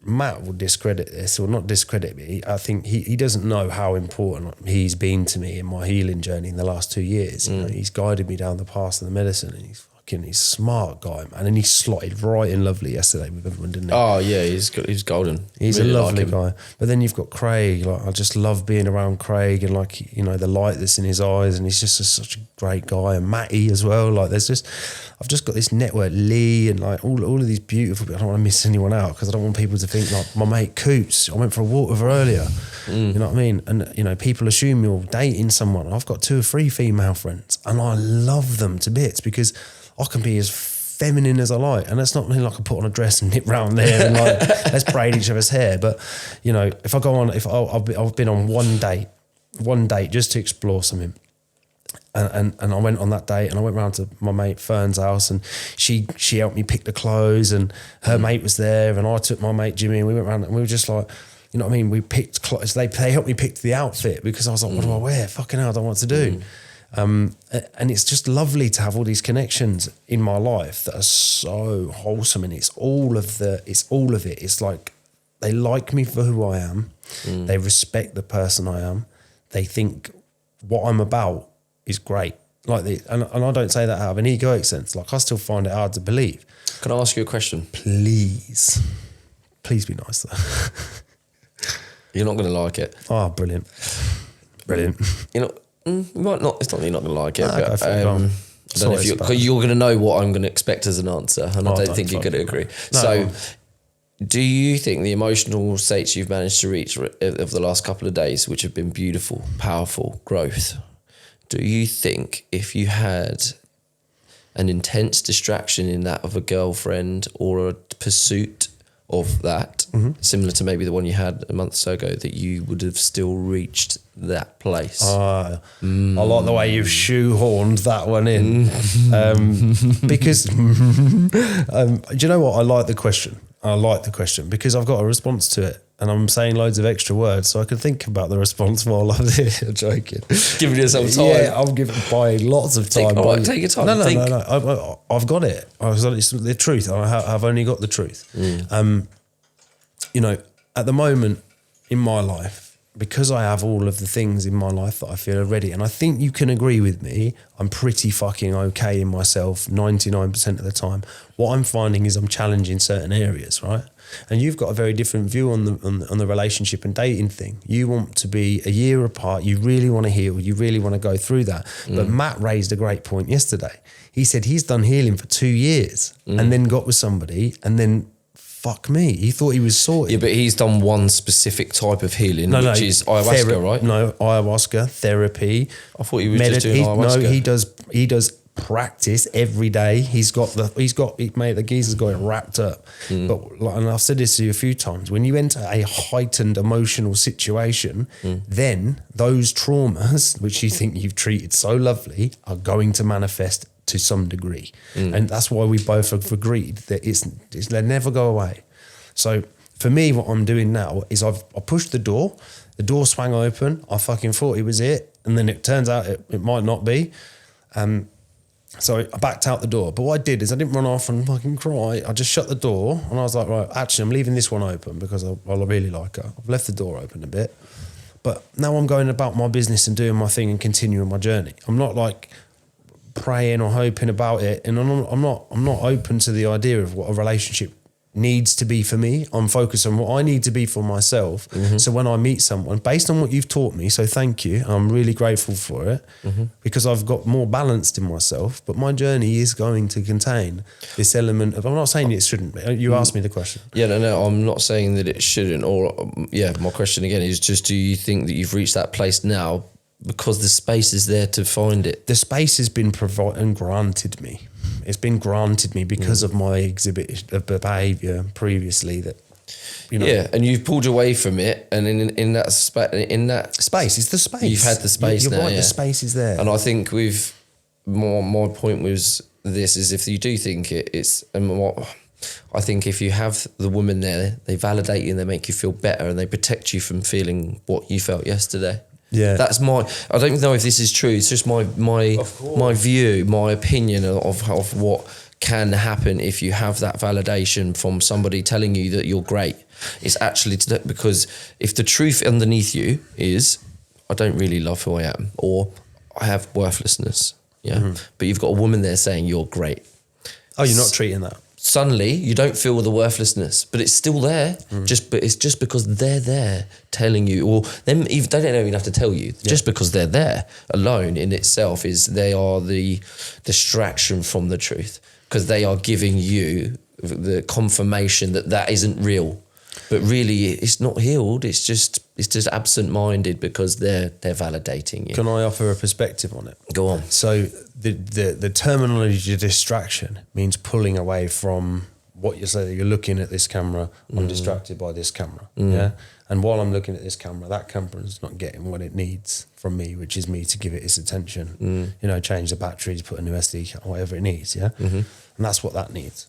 Matt will discredit this, or not discredit me. I think he doesn't know how important he's been to me in my healing journey in the last 2 years. You know, he's guided me down the path of the medicine, and he's a smart guy, man. And he slotted right in lovely yesterday with everyone, didn't he? Oh yeah, he's golden. He's really a lovely guy. But then you've got Craig. Like, I just love being around Craig, and like, you know, the light that's in his eyes, and he's just such a great guy. And Matty as well. Like, I've just got this network, Lee, and like all of these beautiful people. I don't want to miss anyone out, because I don't want people to think like my mate Coots. I went for a walk with her earlier. You know what I mean? And you know, people assume you're dating someone. I've got 2 or 3 female friends, and I love them to bits, because I can be as feminine as I like, and that's not really like I put on a dress and nip round there and like let's braid each other's hair. But you know, if I go on, I've been on one date just to explore something, and I went on that date, and I went round to my mate Fern's house, and she helped me pick the clothes, and her mate was there, and I took my mate Jimmy, and we went round, and we were just like, you know what I mean? We picked clothes. They helped me pick the outfit, because I was like, what do I wear? Fucking hell, I don't know what to do. And it's just lovely to have all these connections in my life that are so wholesome, and it's all of it. It's like they like me for who I am. They respect the person I am. They think what I'm about is great. Like and I don't say that out of an egoic sense. Like, I still find it hard to believe. Can I ask you a question? Please be nice though. You're not going to like it. Oh, brilliant. You know. You might not. It's not that you're not going to like it, but I don't know if you're going to know what I'm going to expect as an answer, and I don't think you're going to agree. No. So, do you think the emotional states you've managed to reach over the last couple of days, which have been beautiful, powerful growth, do you think if you had an intense distraction in that of a girlfriend or a pursuit of that, similar to maybe the one you had a month or so ago, that you would have still reached that place? I like the way you've shoehorned that one in. Because do you know what? I like the question because I've got a response to it. and I'm saying loads of extra words so I can think about the response while I'm joking. Giving yourself time. Yeah, I'm buying lots of time. Take your time. No. I've got it. It's the truth. I've only got the truth. You know, at the moment in my life, because I have all of the things in my life that I feel are ready, and I think you can agree with me, I'm pretty fucking okay in myself 99% of the time. What I'm finding is I'm challenging certain areas, right? And you've got a very different view on the relationship and dating thing. You want to be a year apart. You really want to heal. You really want to go through that. But Matt raised a great point yesterday. He said he's done healing for 2 years and then got with somebody and then fuck me. He thought he was sorted. Yeah, but he's done one specific type of healing, which is ayahuasca, right? No, ayahuasca, therapy. I thought he was just doing ayahuasca. No, he does practice every day. The geezer's got it wrapped up. But and I've said this to you a few times, when you enter a heightened emotional situation, then those traumas, which you think you've treated so lovely, are going to manifest to some degree. And that's why we both have agreed that they never go away. So for me, what I'm doing now is I pushed the door swang open, I fucking thought it was it, and then it turns out it might not be. So I backed out the door. But what I did is I didn't run off and fucking cry. I just shut the door and I was like, right, actually I'm leaving this one open because I really like her. I've left the door open a bit. But now I'm going about my business and doing my thing and continuing my journey. I'm not like praying or hoping about it, and I'm not open to the idea of what a relationship needs to be for me. I'm focused on what I need to be for myself. So when I meet someone, based on what you've taught me, so thank you, I'm really grateful for it, because I've got more balanced in myself. But my journey is going to contain this element of, I'm not saying it shouldn't be. You asked me the question. Yeah, no, I'm not saying that it shouldn't. Or my question again is just, do you think that you've reached that place now because the space is there to find it? The space has been provided and granted me. It's been granted me because of my exhibit of behaviour previously that, you know. Yeah, and you've pulled away from it, and in that space, it's the space. You've had the space. You're now, right, yeah. the space is there. And I think with my point was this: is if you do think it's, and what I think, if you have the woman there, they validate you and they make you feel better and they protect you from feeling what you felt yesterday. Yeah, that's I don't know if this is true. It's just my view, my opinion of what can happen if you have that validation from somebody telling you that you're great. It's actually because if the truth underneath you is, I don't really love who I am, or I have worthlessness, but you've got a woman there saying you're great. Oh, you're not treating that. Suddenly you don't feel the worthlessness, but it's still there. But it's just because they're there telling you, or them even, they don't even have to tell you. Just because they're there alone in itself they are the distraction from the truth, because they are giving you the confirmation that isn't real. But really, it's not healed. It's just absent-minded because they're validating you. Can I offer a perspective on it? Go on. So the terminology distraction means pulling away from what you say. You're looking at this camera. I'm distracted by this camera. Yeah. And while I'm looking at this camera, that camera's not getting what it needs from me, which is me to give it its attention. You know, change the batteries, put a new SD card, whatever it needs. Yeah. And that's what that needs.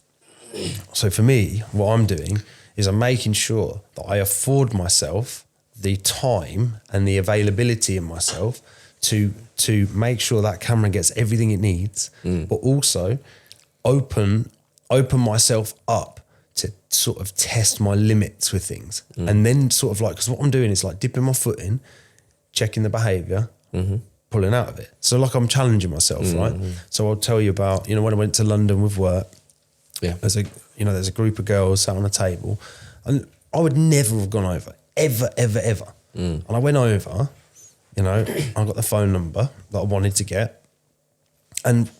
So for me, what I'm doing is I'm making sure that I afford myself the time and the availability in myself to make sure that camera gets everything it needs, but also open myself up to sort of test my limits with things. And then sort of like, because what I'm doing is like dipping my foot in, checking the behaviour, pulling out of it. So like I'm challenging myself, right? So I'll tell you about, you know, when I went to London with work, there's a group of girls sat on a table, and I would never have gone over, ever. And I went over, you know, I got the phone number that I wanted to get, and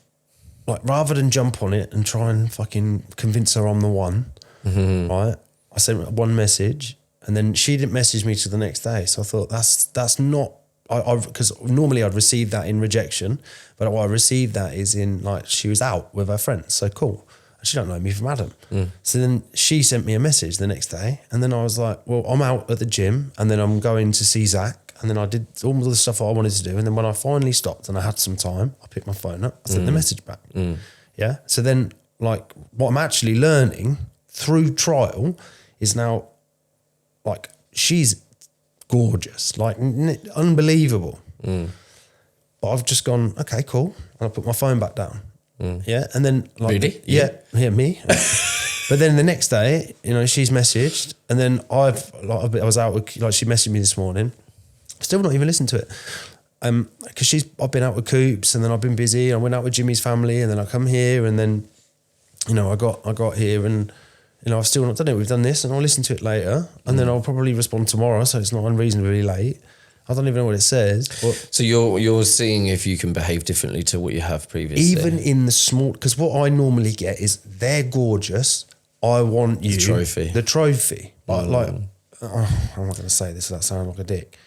like rather than jump on it and try and fucking convince her I'm the one, right? I sent one message, and then she didn't message me till the next day. So I thought that's not. Because normally I'd receive that in rejection, but what I received that is in like she was out with her friends. So cool. She don't know me from Adam. So then she sent me a message the next day, and then I was like, well, I'm out at the gym, and then I'm going to see Zach, and then I did all the stuff I wanted to do, and then when I finally stopped and I had some time, I picked my phone up, I sent the message back. Yeah. So then like what I'm actually learning through trial is now like she's gorgeous, like unbelievable. But I've just gone, okay, cool. And I put my phone back down. Yeah. And then like, Really? Yeah, me. But then the next day, you know, she's messaged, and then I was out with, like, she messaged me this morning. Still not even listened to it. Because I've been out with Coops, and then I've been busy. I went out with Jimmy's family, and then I come here, and then, you know, I got here, and, you know, I've still not done it. We've done this, and I'll listen to it later, and then I'll probably respond tomorrow, so it's not unreasonably late. I don't even know what it says. So you're seeing if you can behave differently to what you have previously. Even in the small, because what I normally get is they're gorgeous. I want you the trophy. But like, I'm not going to say this without sounding like a dick.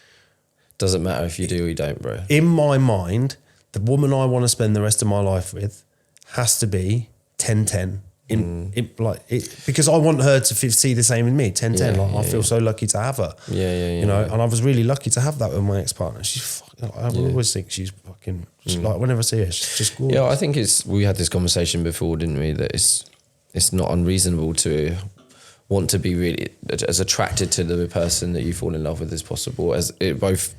Doesn't matter if you do or you don't, bro. In my mind, the woman I want to spend the rest of my life with has to be 10-10. Because I want her to see the same in me, 10-10. I feel so lucky to have her. You know, and I was really lucky to have that with my ex-partner. She's fucking, I always think she's fucking, like, whenever I see her, she's just gorgeous. Yeah, I think we had this conversation before, didn't we? That it's not unreasonable to want to be really as attracted to the person that you fall in love with as possible, as both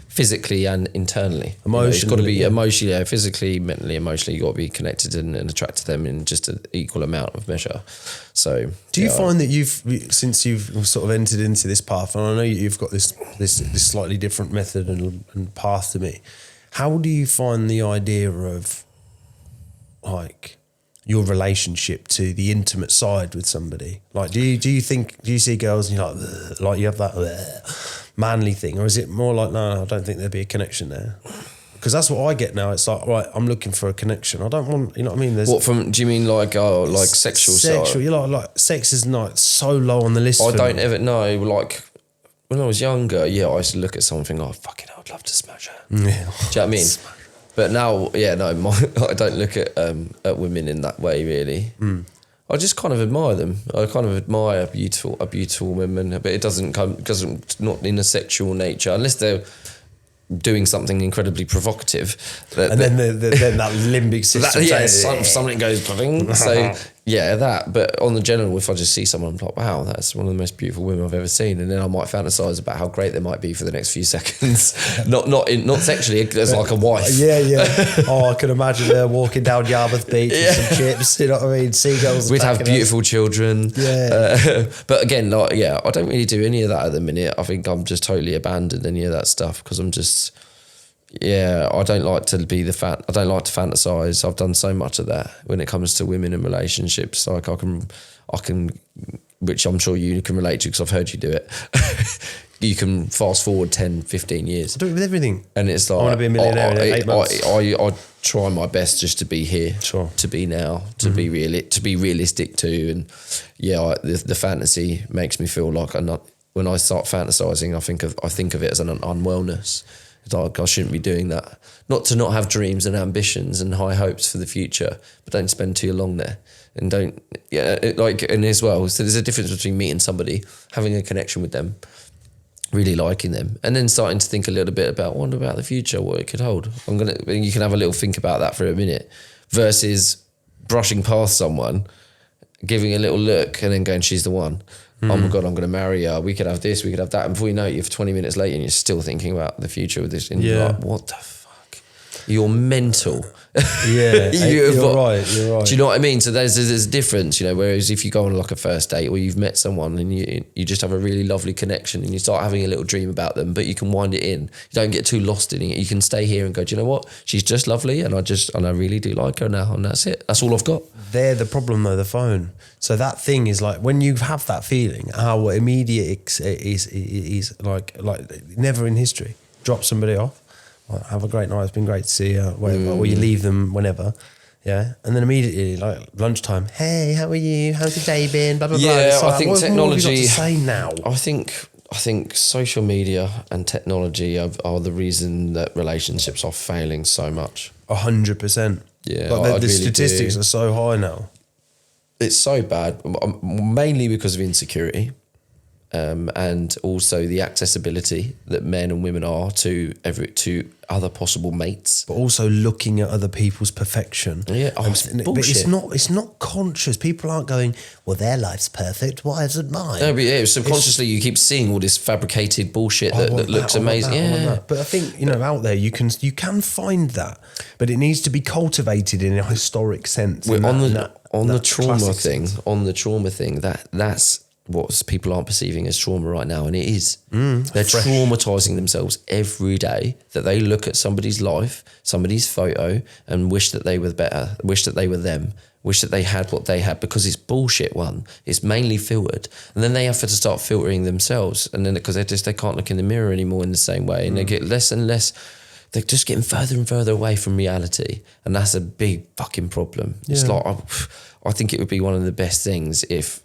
physically and internally. Emotionally, you know, it's got to be emotionally, physically, mentally, emotionally. You got to be connected and attracted to them in just an equal amount of measure. So, do you find that since you've sort of entered into this path, and I know you've got this slightly different method and path to me, how do you find the idea of, like, your relationship to the intimate side with somebody? Like, do you see girls and you're like you have that manly thing, or is it more like, no, I don't think there'd be a connection there? Because that's what I get now. It's like, right, I'm looking for a connection. I don't want, you know what I mean? Do you mean like sexual? Sexual, you like sex is not so low on the list. I don't ever know. Like when I was younger, I used to look at something. Oh, fucking hell, I'd love to smash her. Yeah. Do you know what I mean? But now, I don't look at women in that way, really. I just kind of admire them. I kind of admire a beautiful woman, but it doesn't not in a sexual nature, unless they're doing something incredibly provocative. Then that limbic system. Something goes bling. So that. But on the general, if I just see someone, I'm like, wow, that's one of the most beautiful women I've ever seen, and then I might fantasize about how great they might be for the next few seconds. not sexually, as like a wife. Oh, I can imagine her walking down Yarmouth Beach with some chips. You know what I mean? Seagulls. We'd have beautiful children. But again, I don't really do any of that at the minute. I think I'm just totally abandoned any of that stuff because I'm just. I don't like to be I don't like to fantasize. I've done so much of that when it comes to women and relationships. Like I can, which I'm sure you can relate to because I've heard you do it. You can fast forward 10, 15 years. I do it with everything. And it's like, I want to be a millionaire in 8 months. I try my best just to be here, to be now, to be realistic too. And the fantasy makes me feel like when I start fantasizing, I think of it as an unwellness. It's like I shouldn't be doing that. Not to not have dreams and ambitions and high hopes for the future, but don't spend too long there. And and as well, so there's a difference between meeting somebody, having a connection with them, really liking them, and then starting to think a little bit about what about the future, what it could hold. You can have a little think about that for a minute, versus brushing past someone, giving a little look, and then going, she's the one. Oh my God, I'm going to marry her. We could have this, we could have that. And before you know it, you're 20 minutes later and you're still thinking about the future with this. And you're like, what the fuck? You're mental. Yeah, you're right. Do you know what I mean? So there's a difference, whereas if you go on like a first date or you've met someone and you just have a really lovely connection and you start having a little dream about them, but you can wind it in. You don't get too lost in it. You can stay here and go, do you know what? She's just lovely and I really do like her now, and that's it. That's all I've got. They're the problem though, the phone. So that thing is like when you have that feeling, how immediate is like never in history. Drop somebody off. Have a great night. It's been great to see you. Whatever, or you leave them whenever, and then immediately like lunchtime. Hey, how are you? How's your day been? Blah blah blah. Yeah, I think technology. What have you got to say now? I think social media and technology are the reason that relationships are failing so much. 100%. Yeah, but the statistics are so high now. It's so bad, mainly because of insecurity. and also the accessibility that men and women are to other possible mates. But also looking at other people's perfection. Yeah, but it's not conscious. People aren't going, well, their life's perfect. Why isn't mine? No, but yeah, subconsciously you keep seeing all this fabricated bullshit that looks amazing. But I think out there you can find that, but it needs to be cultivated in a historic sense. On the trauma thing, that's what people aren't perceiving as trauma right now, and it is. They're traumatizing themselves every day that they look at somebody's life, somebody's photo, and wish that they were better, wish that they were them, wish that they had what they had, because it's bullshit. It's mainly filtered, and then they have to start filtering themselves, and then because they can't look in the mirror anymore in the same way, and they get less and less. They're just getting further and further away from reality, and that's a big fucking problem. Yeah. It's like I think it would be one of the best things if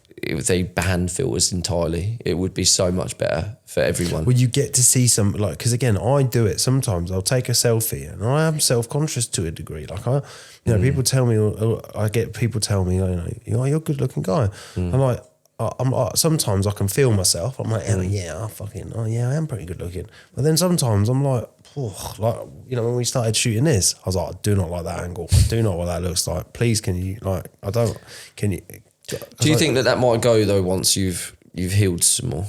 they banned filters entirely. It would be so much better for everyone. Well, you get to see some, like, because again, I do it sometimes. I'll take a selfie, and I am self-conscious to a degree. Like people tell me, I get people tell me, you're a good-looking guy. And like, sometimes I can feel myself. I'm like, I am pretty good looking. But then sometimes I'm like, when we started shooting this, I was like, I do not like that angle. I do not what that looks like. Please, can you, do you think that might go though once you've healed some more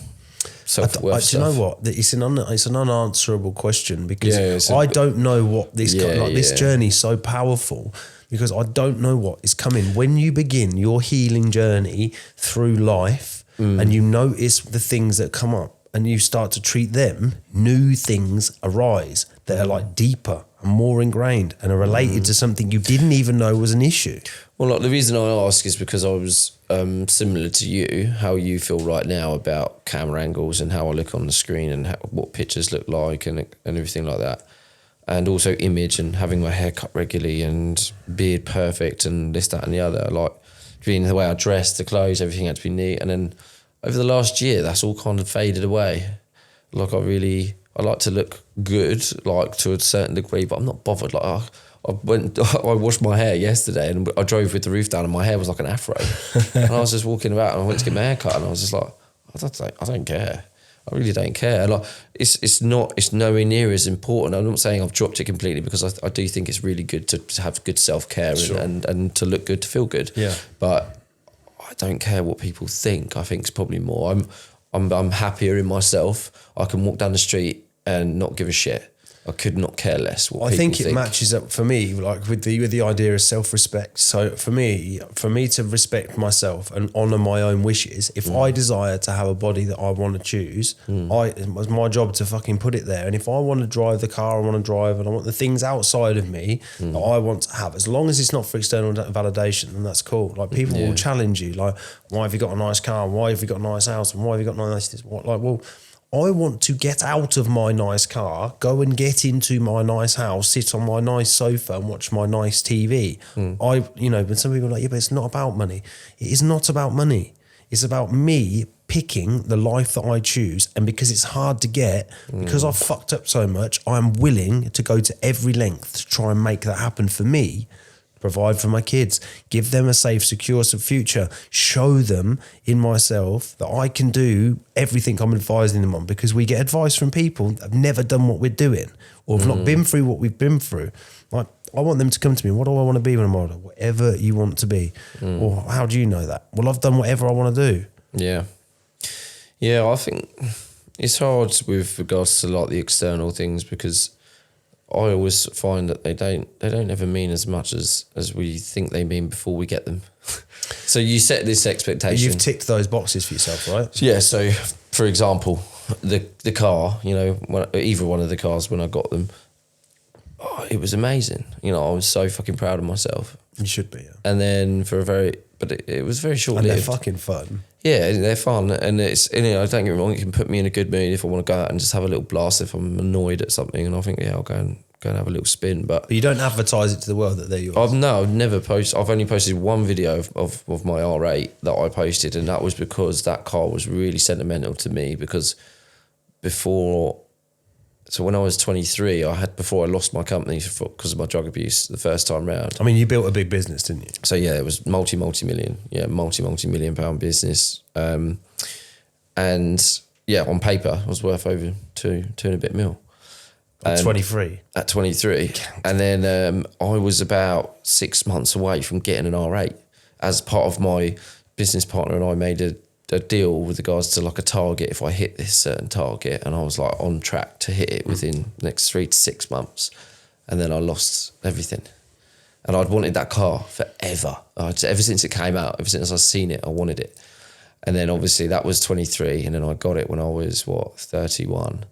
self-worth stuff? Do you know what? It's an unanswerable question, because I don't know what this this journey's so powerful, because I don't know what is coming. When you begin your healing journey through life and you notice the things that come up and you start to treat them, new things arise that are like deeper and more ingrained and are related to something you didn't even know was an issue. Well, like, the reason I ask is because I was similar to you, how you feel right now about camera angles and how I look on the screen and what pictures look like and everything like that. And also image and having my hair cut regularly and beard perfect and this, that and the other. Like, being the way I dressed, the clothes, everything had to be neat. And then over the last year, that's all kind of faded away. Like, I like to look good, like, to a certain degree, but I'm not bothered. Like, I washed my hair yesterday and I drove with the roof down and my hair was like an afro. And I was just walking about and I went to get my hair cut and I was just like, I don't care. I really don't care. Like, it's nowhere near as important. I'm not saying I've dropped it completely, because I do think it's really good to have good self-care and to look good, to feel good. Yeah. But I don't care what people think. I think it's probably more. I'm happier in myself. I can walk down the street and not give a shit. I could not care less what people think. I think it matches up for me, like with the idea of self-respect. So for me to respect myself and honour my own wishes, if I desire to have a body that I want to choose, it was my job to fucking put it there. And if I want to drive the car I want to drive, and I want the things outside of me that I want to have, as long as it's not for external validation, then that's cool. Like, people will challenge you, like, why have you got a nice car? Why have you got a nice house? And why have you got nice this? Well, I want to get out of my nice car, go and get into my nice house, sit on my nice sofa and watch my nice TV. But some people are like, but it's not about money. It is not about money. It's about me picking the life that I choose. And because it's hard to get, because I've fucked up so much, I'm willing to go to every length to try and make that happen for me. Provide for my kids, give them a safe, secure future, show them in myself that I can do everything I'm advising them on, because we get advice from people that have never done what we're doing or have not been through what we've been through. Like, I want them to come to me, what do I want to be when I'm older? Whatever you want to be. Or how do you know that? Well, I've done whatever I want to do. Yeah. Yeah, I think it's hard with regards to like the external things, because I always find that they don't ever mean as much as we think they mean before we get them. So you set this expectation. You've ticked those boxes for yourself, right? Yeah. So, for example, the car, either one of the cars when I got them, it was amazing. I was so fucking proud of myself. You should be. Yeah. And then but it was very short-lived. And they're fucking fun. Yeah, they're fun, and don't get me wrong, it can put me in a good mood if I want to go out and just have a little blast if I'm annoyed at something, and I think, I'll go and have a little spin. But you don't advertise it to the world that they're yours. I've never posted. I've only posted one video of my R8 that I posted, and that was because that car was really sentimental to me, because when I was 23, before I lost my company because of my drug abuse the first time round. I mean, you built a big business, didn't you? So yeah, it was multi-million pound business. And yeah, on paper, I was worth over two and a bit mil. At 23? At 23. And then I was about 6 months away from getting an R8. As part of my business partner and I made a deal with regards to like a target, if I hit this certain target, and I was like on track to hit it within the next 3 to 6 months. And then I lost everything. And I'd wanted that car forever. Ever since it came out, ever since I'd seen it, I wanted it. And then obviously that was 23, and then I got it when I was, 31.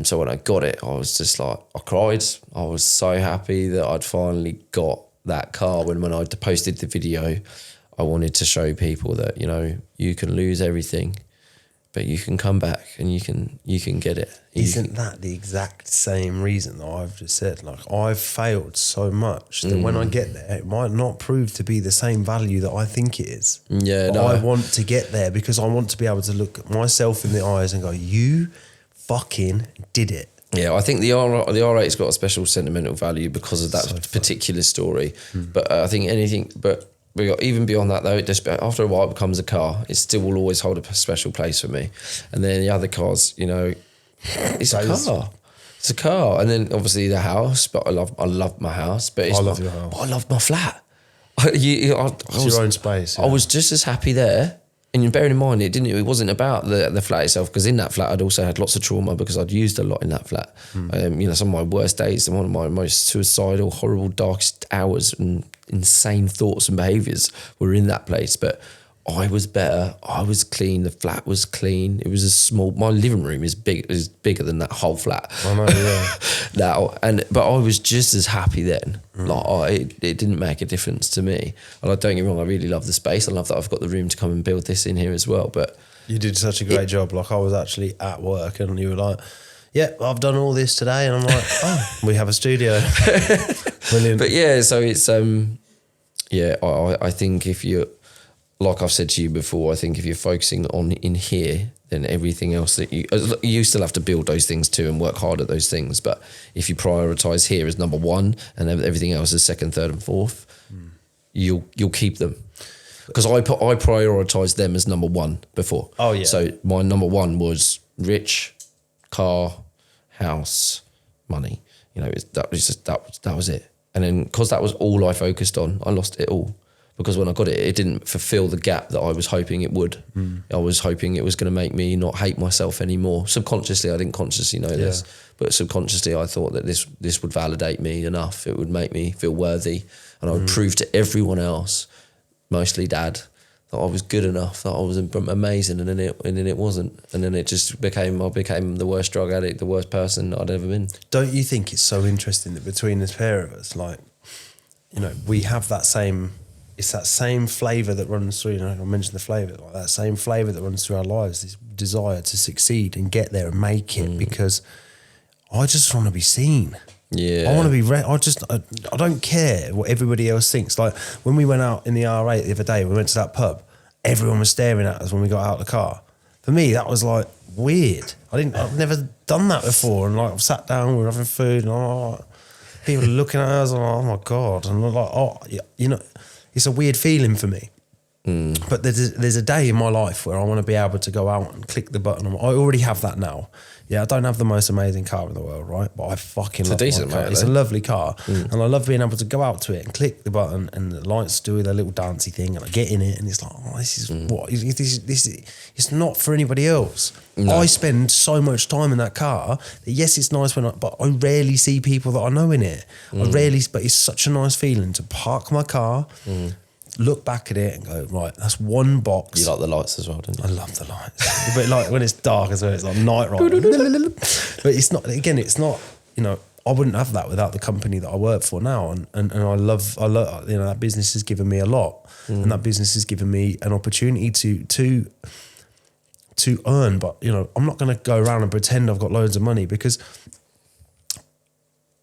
So when I got it, I was just like, I cried. I was so happy that I'd finally got that car. When I posted the video, I wanted to show people that, you know, you can lose everything, but you can come back and you can get it. Isn't that the exact same reason that I've just said? Like, I've failed so much that when I get there, it might not prove to be the same value that I think it is. Yeah, but I want to get there because I want to be able to look myself in the eyes and go, you fucking did it. Yeah, I think the R8's got a special sentimental value because of that particular story. But I think even beyond that though, after a while it becomes a car. It still will always hold a special place for me. And then the other cars, you know, it's a car. It's a car. And then obviously the house, but I love my house. But I love your house. But I love my flat. It's your own space. Yeah. I was just as happy there. And bearing in mind, it wasn't about the flat itself, because in that flat I'd also had lots of trauma because I'd used a lot in that flat. You know, some of my worst days and one of my most suicidal, horrible, darkest hours and insane thoughts and behaviours were in that place. But I was better. I was clean. The flat was clean. It was a small. My living room is bigger than that whole flat. I know, yeah. Now, but I was just as happy then. Like it didn't make a difference to me. And I don't get me wrong, I really love the space. I love that I've got the room to come and build this in here as well. But you did such a great job. Like, I was actually at work and you were like, yeah, I've done all this today, and I'm like, oh, we have a studio. Brilliant. But yeah, so it's I think if you, like I've said to you before, I think if you're focusing on in here, then everything else that you still have to build those things too and work hard at those things. But if you prioritise here as number one and everything else is second, third, and fourth, you'll keep them. Because I prioritised them as number one before. Oh yeah. So my number one was rich, car, house, money. You know, that was it. And then because that was all I focused on, I lost it all. Because when I got it, it didn't fulfill the gap that I was hoping it would. I was hoping it was going to make me not hate myself anymore. Subconsciously, I didn't consciously know this, but subconsciously I thought that this would validate me enough. It would make me feel worthy, and I would prove to everyone else, mostly Dad, that I was good enough, that I was amazing, and then it wasn't. And then it just became the worst drug addict, the worst person I'd ever been. Don't you think it's so interesting that between the pair of us, like, you know, we have that same... It's that same flavour that runs through, you know, I mentioned the flavour, like that same flavour that runs through our lives, this desire to succeed and get there and make it, because I just want to be seen. Yeah. I want to be, I don't care what everybody else thinks. Like when we went out in the R8 the other day, we went to that pub, everyone was staring at us when we got out of the car. For me, that was like weird. I've never done that before. And like I've sat down, we were having food, and people are looking at us, and oh my God. And I'm like, oh, you know, it's a weird feeling for me. But there's a day in my life where I want to be able to go out and click the button. I already have that now. Yeah, I don't have the most amazing car in the world, right? But I fucking love my car. It's a lovely car. And I love being able to go out to it and click the button and the lights do their little dancey thing and I get in it and it's like, oh, this is what? It's not for anybody else. No. I spend so much time in that car that yes, it's nice but I rarely see people that I know in it. But it's such a nice feeling to park my car, look back at it and go, right, that's one box. You like the lights as well, don't you? I love the lights. But like when it's dark as well, it's like night riding. But it's not, again, it's not, you know, I wouldn't have that without the company that I work for now. And I love, you know, that business has given me a lot. And that business has given me an opportunity to earn. But, you know, I'm not going to go around and pretend I've got loads of money because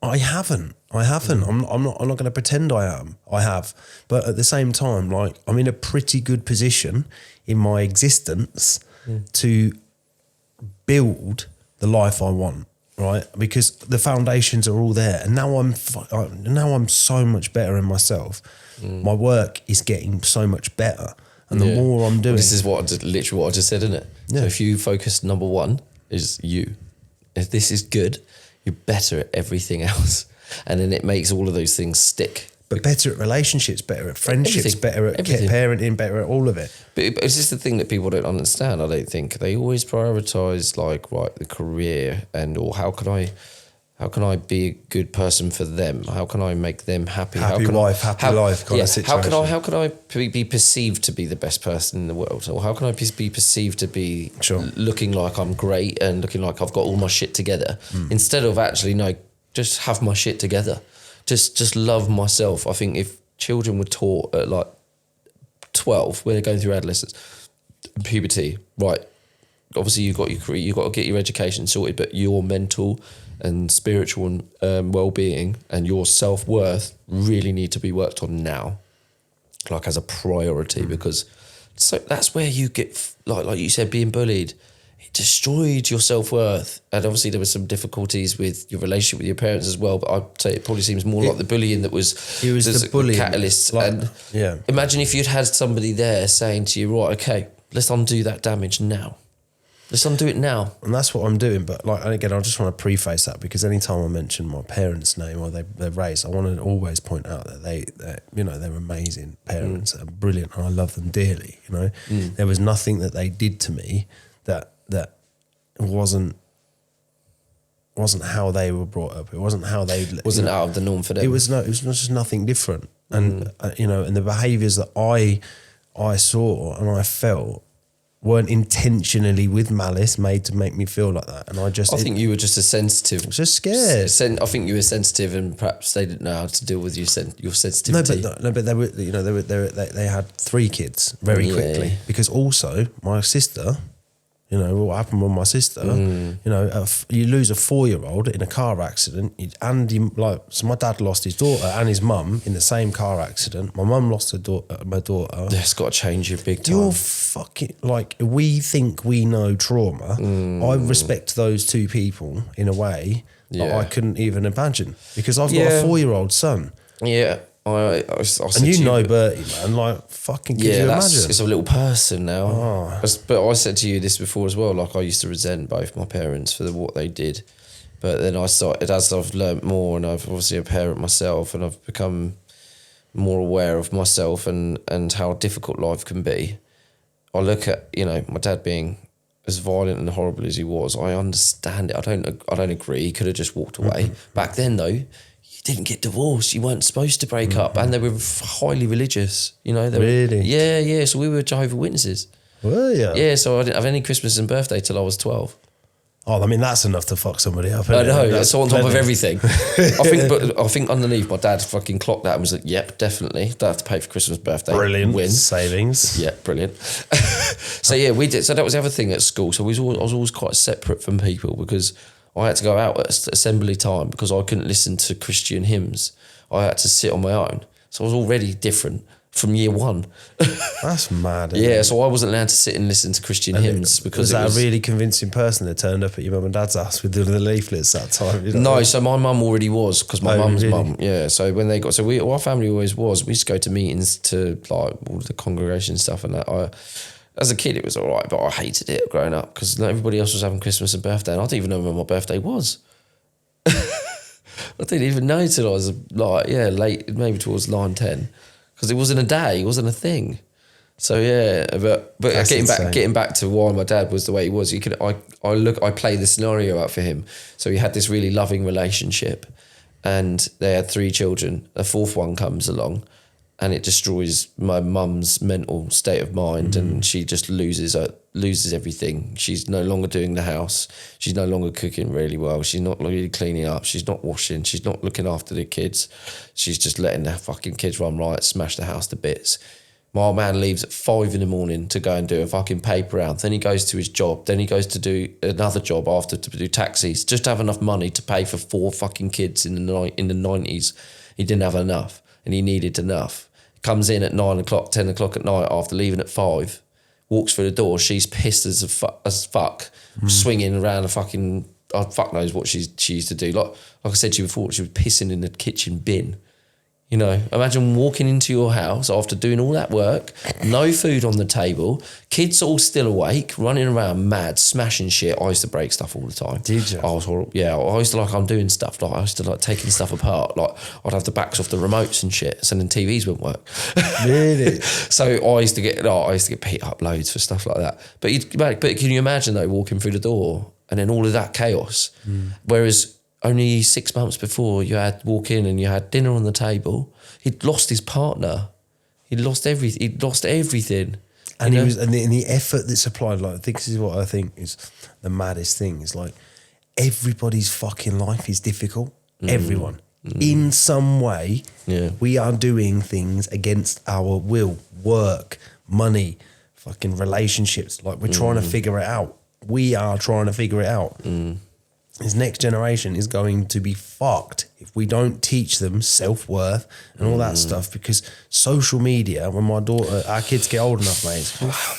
I haven't. I'm not going to pretend I have. But at the same time, like I'm in a pretty good position in my existence to build the life I want, right? Because the foundations are all there, and now I'm so much better in myself. My work is getting so much better, And the more I'm doing, this is literally what I just said, isn't it? Yeah. So if you focus, number one is you. If this is good, you're better at everything else, and then it makes all of those things stick. But better at relationships, better at friendships, Everything. better at Everything. parenting, better at all of it. But it's just the thing that people don't understand. I don't think they always prioritise the career or how can I be a good person for them? How can I make them happy? Happy life kind of situation. How can I be perceived to be the best person in the world? Or how can I be perceived to be looking like I'm great and looking like I've got all my shit together? Instead of actually, no, just have my shit together. Just love myself. I think if children were taught at like 12, when they're going through adolescence, puberty, right, obviously you've got to get your education sorted, but your mental and spiritual well-being and your self-worth really need to be worked on now, like as a priority, because so that's where you get, like you said, being bullied, it destroyed your self-worth. And obviously there was some difficulties with your relationship with your parents as well, but I'd say it probably seems more like the bullying that was the bullying catalyst. Imagine if you'd had somebody there saying to you, right, okay, let's undo that damage now. Let's undo it now. And that's what I'm doing. But like, again, I just want to preface that, because anytime I mention my parents' name or their race, I want to always point out that they're amazing parents and brilliant, and I love them dearly. There was nothing that they did to me that wasn't how they were brought up. It wasn't how they wasn't out of the norm for them. It was just nothing different. And and the behaviours that I saw and I felt weren't intentionally with malice made to make me feel like that. And I think you were just a sensitive. I was just scared. I think you were sensitive, and perhaps they didn't know how to deal with your sensitivity. No, but they were, they had 3 kids very quickly, because also my sister. What happened with my sister, you lose a 4-year-old in a car accident, so my dad lost his daughter and his mum in the same car accident. My mum lost my daughter. That's got to change you big time. You're fucking, we think we know trauma. I respect those 2 people in a way that I couldn't even imagine, because I've got a 4-year-old son. Yeah. I and Bertie, man, fucking could you imagine? It's a little person now. But I said to you this before as well, I used to resent both my parents for what they did. But then I started, as I've learnt more, and I've obviously a parent myself, and I've become more aware of myself and how difficult life can be. I look at, my dad being as violent and horrible as he was, I understand it. I don't agree. He could have just walked away. Back then though, you didn't get divorced. You weren't supposed to break up, and they were highly religious. Really? Yeah. So we were Jehovah's Witnesses. Were you? Yeah. So I didn't have any Christmas and birthday till I was 12. Oh, I mean, that's enough to fuck somebody up. I know. That's on top of everything. I think underneath, my dad fucking clocked that and was like, "Yep, definitely. Don't have to pay for Christmas, birthday. Brilliant. Win Savings. Yeah, brilliant." So yeah, we did. So that was the other thing at school. So I was always quite separate from people, because I had to go out at assembly time because I couldn't listen to Christian hymns. I had to sit on my own. So I was already different from year 1. That's mad. Yeah, so I wasn't allowed to sit and listen to Christian hymns because was that a really convincing person that turned up at your mum and dad's house with the leaflets that time? No, so my mum already was, because my mum's really? mum. Yeah, so when they got, our family always was. We used to go to meetings to all the congregation stuff and that. As a kid, it was all right, but I hated it growing up because everybody else was having Christmas and birthday, and I didn't even know when my birthday was. I didn't even know till I was late, maybe towards 9, 10, because it wasn't a day, it wasn't a thing. So yeah, but getting back to why my dad was the way he was, I play the scenario out for him. So he had this really loving relationship, and they had 3 children. A 4th one comes along, and it destroys my mum's mental state of mind, and she just loses everything. She's no longer doing the house. She's no longer cooking really well. She's not really cleaning up. She's not washing. She's not looking after the kids. She's just letting the fucking kids run riot, smash the house to bits. My old man leaves at 5 a.m. to go and do a fucking paper round. Then he goes to his job. Then he goes to do another job after to do taxis, just to have enough money to pay for 4 fucking kids in the 90s. He didn't have enough, and he needed enough. Comes in at 9 o'clock, 10 o'clock at night after leaving at 5, walks through the door. She's pissed as fuck, swinging around a fucking, fuck knows what she used to do. Like I said to you before, she was pissing in the kitchen bin. You know, imagine walking into your house after doing all that work, no food on the table, kids all still awake, running around mad, smashing shit. I used to break stuff all the time. Did you? I was horrible. Yeah, I used to I'm doing stuff. Like I used to taking stuff apart. Like I'd have the backs off the remotes and shit, so then TVs wouldn't work. Really? So I used to get beat up loads for stuff like that. But can you imagine though walking through the door and then all of that chaos? Whereas only 6 months before you had walk in and you had dinner on the table, he'd lost his partner. He'd lost everything. And he was, and the effort that's applied, like, this is what I think is the maddest thing, is like everybody's fucking life is difficult. Everyone. In some way, we are doing things against our will. Work, money, fucking relationships. Like, we're trying to figure it out. We are trying to figure it out. This next generation is going to be fucked if we don't teach them self-worth and all that stuff, because social media, when our kids get old enough, mate, it's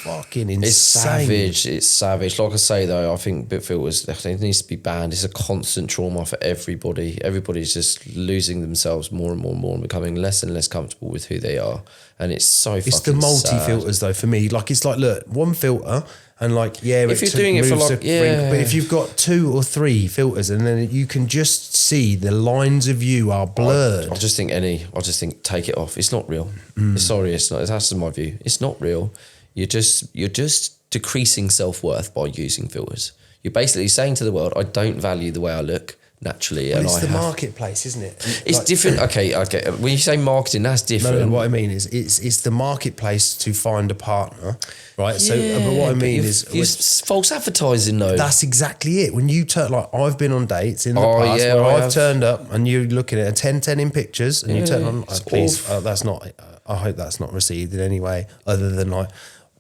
fucking insane. It's savage. Like I say though, I think bit filters, it needs to be banned. It's a constant trauma for everybody. Everybody's just losing themselves more and more and more and becoming less and less comfortable with who they are. And it's so fucking It's the multi-filters though, for me. Like, it's like, look, one filter, and like, if you're doing it for like, but if you've got 2 or 3 filters, and then you can just see the lines of you are blurred. I just think take it off. It's not real. Sorry, it's not. That's my view. It's not real. You're just decreasing self-worth by using filters. You're basically saying to the world, I don't value the way I look naturally. Well, and it's the marketplace, isn't it? It's like, different. Okay. When you say marketing, that's different. No, what I mean is it's the marketplace to find a partner, right? So, but what I mean is false advertising, though. That's exactly it. When you turn, like, I've been on dates in the past where I've turned up and you're looking at a 10-10 in pictures, and you turn on, please, that's not. I hope that's not received in any way other than like,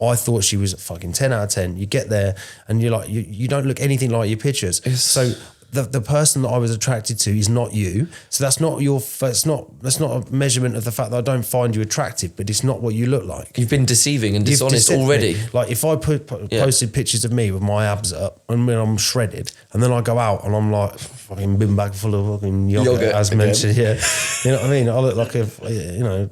I thought she was a fucking 10 out of 10. You get there and you're like, you don't look anything like your pictures. So the person that I was attracted to is not you. So that's not a measurement of the fact that I don't find you attractive, but it's not what you look like. You've been deceiving and dishonest already. Like, if I posted pictures of me with my abs up and when I'm shredded, and then I go out and I'm like fucking bin bag full of fucking yogurt as mentioned, you know what I mean? I look like a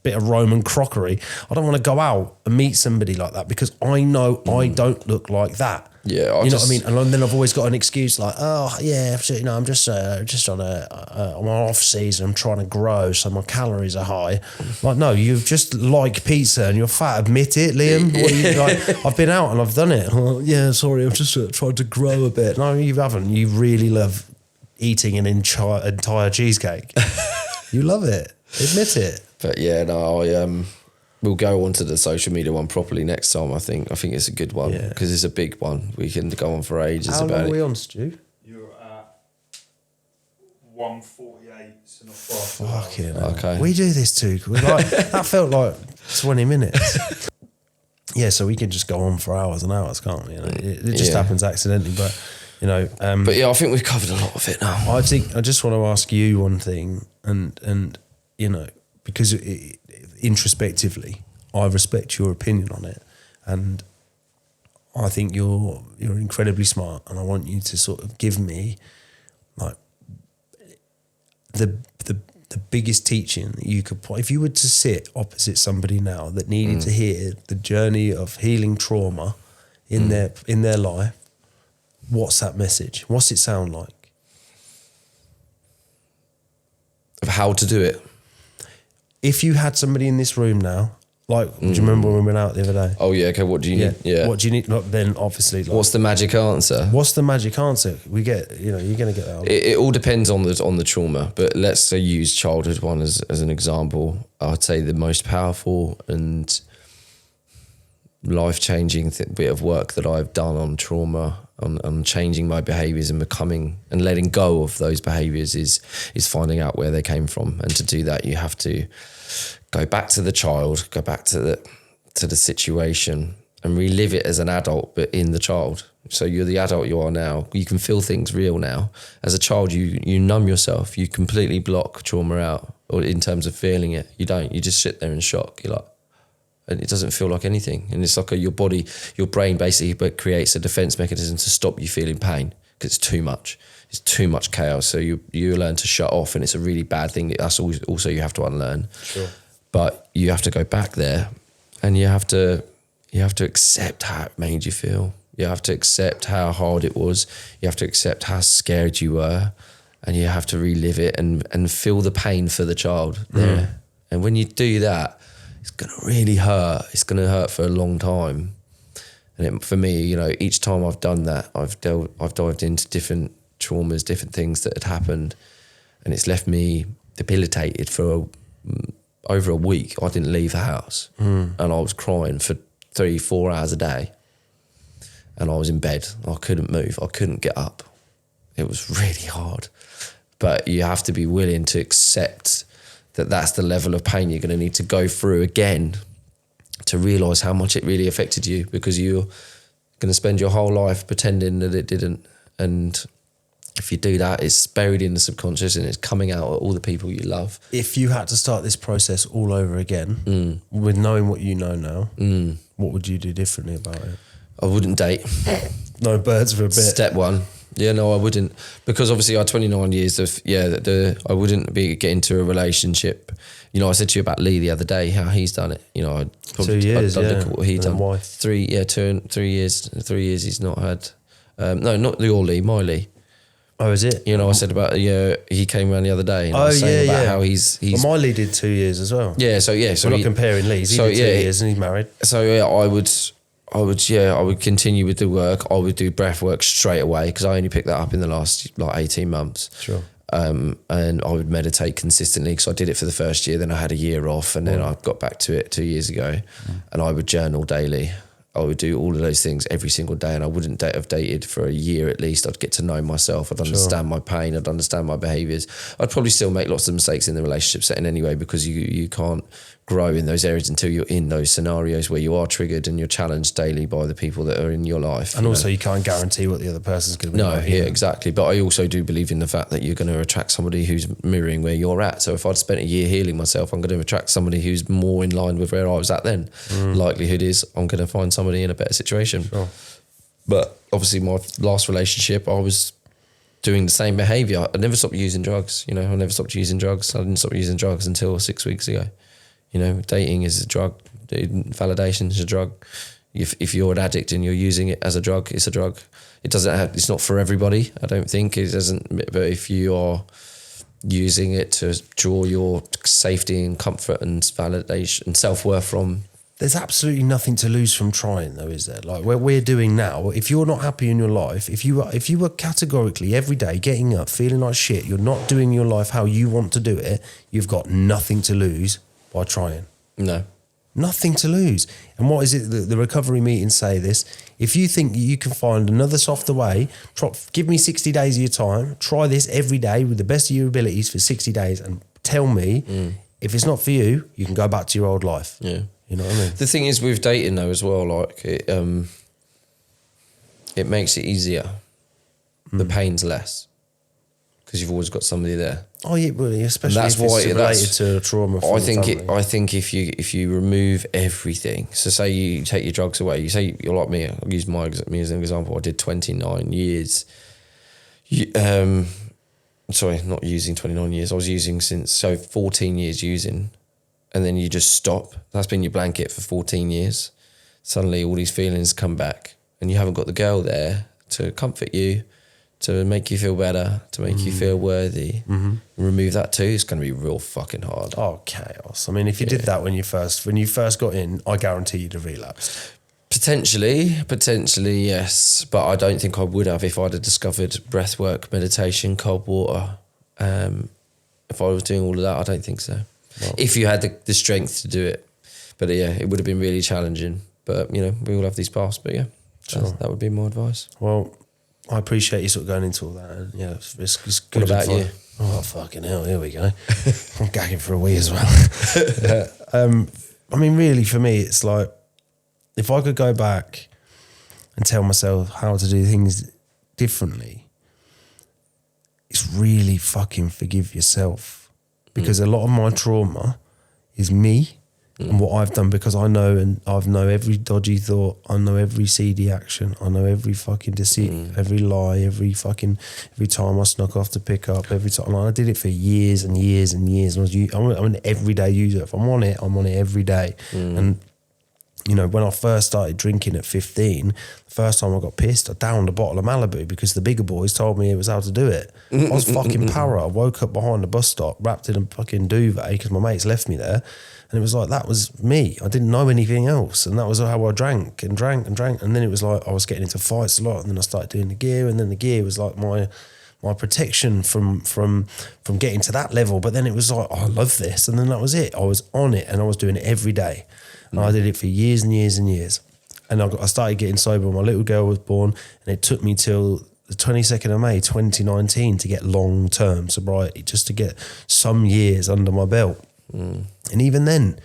bit of Roman crockery. I don't want to go out and meet somebody like that, because I know I don't look like that. Yeah, you know what I mean? And then I've always got an excuse like, oh yeah, I'm just on I'm off season. I'm trying to grow, so my calories are high. Like, no, you just like pizza and you're fat. Admit it, Liam. What are you, like, I've been out and I've done it. Like, yeah, sorry, I'm just trying to grow a bit. No, you haven't. You really love eating an entire cheesecake. You love it. Admit it. But yeah, no, we'll go on to the social media one properly next time. I think it's a good one, because it's a big one. We can go on for ages about it. How long are we on, Stu? You're at 1:48. So not Fucking hell. Okay. We do this too. That felt like 20 minutes. Yeah, so we can just go on for hours and hours, can't we? You know, it just happens accidentally, but you know. But yeah, I think we've covered a lot of it now. I just want to ask you one thing, and you know, because introspectively, I respect your opinion on it, and I think you're incredibly smart, and I want you to sort of give me like the biggest teaching that you could. If you were to sit opposite somebody now that needed to hear the journey of healing trauma in their life, what's that message? What's it sound like? Of how to do it. If you had somebody in this room now, like, do you remember when we went out the other day? Oh yeah, okay. What do you need? Yeah. What do you need? Then obviously, like, what's the magic answer? What's the magic answer? We get, you're going to get that. It all depends on the trauma, but let's say use childhood one as an example. I'd say the most powerful and life-changing bit of work that I've done on trauma, on changing my behaviours and becoming and letting go of those behaviours is finding out where they came from. And to do that, you have to go back to the child, go back to the situation and relive it as an adult, but in the child. So you're the adult you are now. You can feel things real now. As a child, you numb yourself. You completely block trauma out, or in terms of feeling it. You don't. You just sit there in shock. You're like, and it doesn't feel like anything. And it's like your brain basically creates a defense mechanism to stop you feeling pain, because it's too much. It's too much chaos. So you learn to shut off, and it's a really bad thing. That's also you have to unlearn. Sure. But you have to go back there, and you have to accept how it made you feel. You have to accept how hard it was. You have to accept how scared you were, and you have to relive it and feel the pain for the child there. And when you do that, it's going to really hurt. It's going to hurt for a long time. And for me, you know, each time I've done that, I've dived into different traumas, different things that had happened, and it's left me debilitated for over a week. I didn't leave the house, and I was crying for 3-4 hours a day, and I was in bed. I couldn't move. I couldn't get up. It was really hard, but you have to be willing to accept that that's the level of pain you're going to need to go through again to realise how much it really affected you, because you're going to spend your whole life pretending that it didn't. And if you do that, it's buried in the subconscious and it's coming out at all the people you love. If you had to start this process all over again, with knowing what you know now, what would you do differently about it? I wouldn't date. No birds for a bit. Step one. Yeah, no, I wouldn't. Because obviously I had 29 years of, I wouldn't get into a relationship. You know, I said to you about Lee the other day, how he's done it. You know, I'd 2 years, look at what he'd done. Wife. 3 years. 3 years he's not had, no, not your Lee, my Lee. Oh, is it? You know, I said about, he came around the other day and I was saying about how he's well, my Lee did 2 years as well. Yeah, so we're not comparing Lee's. He did 2 years and he's married. So yeah, I would continue with the work. I would do breath work straight away, because I only picked that up in the last 18 months. Sure. And I would meditate consistently, because I did it for the first year, then I had a year off, and then I got back to it 2 years ago. And I would journal daily. I would do all of those things every single day, and I wouldn't have dated for a year at least. I'd get to know myself. I'd understand my pain. I'd understand my behaviours. I'd probably still make lots of mistakes in the relationship setting anyway, because you can't grow in those areas until you're in those scenarios where you are triggered and you're challenged daily by the people that are in your life. And also you can't guarantee what the other person's going to be like. No, yeah, exactly. But I also do believe in the fact that you're going to attract somebody who's mirroring where you're at. So if I'd spent a year healing myself, I'm going to attract somebody who's more in line with where I was at then. Likelihood is I'm going to find somebody in a better situation. Sure. But obviously my last relationship, I was doing the same behaviour. I never stopped using drugs. You know, I never stopped using drugs. I didn't stop using drugs until 6 weeks ago. You know, dating is a drug. Validation is a drug. If you're an addict and you're using it as a drug, it's a drug. It doesn't have, it's not for everybody. I don't think it doesn't. But if you are using it to draw your safety and comfort and validation and self-worth from, there's absolutely nothing to lose from trying, though, is there? Like what we're doing now, if you're not happy in your life, if you were categorically every day getting up, feeling like shit, you're not doing your life how you want to do it, you've got nothing to lose by trying. No. Nothing to lose. And what is it that the recovery meetings say this? If you think you can find another softer way, give me 60 days of your time, try this every day with the best of your abilities for 60 days and tell me if it's not for you, you can go back to your old life. Yeah. You know what I mean? The thing is with dating though as well, like it makes it easier. The pain's less because you've always got somebody there. Oh yeah, well, especially if it's related to trauma. I think if you remove everything, so say you take your drugs away, you say you're like me. I'll use me as an example. I did 29 years. Sorry, not using 29 years. I was using 14 years using. And then you just stop. That's been your blanket for 14 years. Suddenly all these feelings come back and you haven't got the girl there to comfort you, to make you feel better, to make you feel worthy. Remove that too, it's going to be real fucking hard. Oh, chaos. I mean, if you did that when you first got in, I guarantee you'd have relapsed. Potentially, yes. But I don't think I would have if I'd have discovered breathwork, meditation, cold water. If I was doing all of that, I don't think so. Well, if you had the strength to do it. But yeah, it would have been really challenging. But, you know, we all have these paths. But yeah, sure. That would be my advice. Well, I appreciate you sort of going into all that. And yeah, it's good. What about you? Oh, fucking hell, here we go. I'm gagging for a wee as well. I mean, really, for me, it's like, if I could go back and tell myself how to do things differently, it's really fucking forgive yourself. Because a lot of my trauma is me And what I've done, because I know every dodgy thought, I know every seedy action, I know every fucking deceit, every lie, every time I snuck off to pick up, every time. Like, I did it for years and years and years. I'm an everyday user. If I'm on it every day. And, you know, when I first started drinking at 15, the first time I got pissed, I downed a bottle of Malibu because the bigger boys told me it was how to do it. I was fucking para. I woke up behind the bus stop, wrapped in a fucking duvet because my mates left me there. And it was like, that was me. I didn't know anything else. And that was how I drank and drank and drank. And then it was like, I was getting into fights a lot. And then I started doing the gear. And then the gear was like my protection from getting to that level. But then it was like, oh, I love this. And then that was it. I was on it and I was doing it every day. And I did it for years and years and years. And I started getting sober when my little girl was born. And it took me till the 22nd of May, 2019 to get long-term sobriety, just to get some years under my belt. And even then,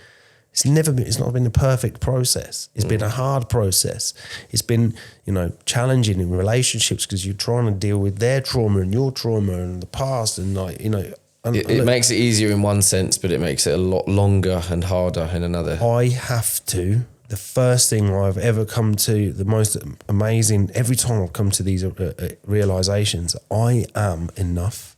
it's not been a perfect process. It's been a hard process. It's been, you know, challenging in relationships because you're trying to deal with their trauma and your trauma and the past, and like, you know. It makes it easier in one sense, but it makes it a lot longer and harder in another. The first thing I've ever come to, the most amazing, every time I've come to these realizations, I am enough.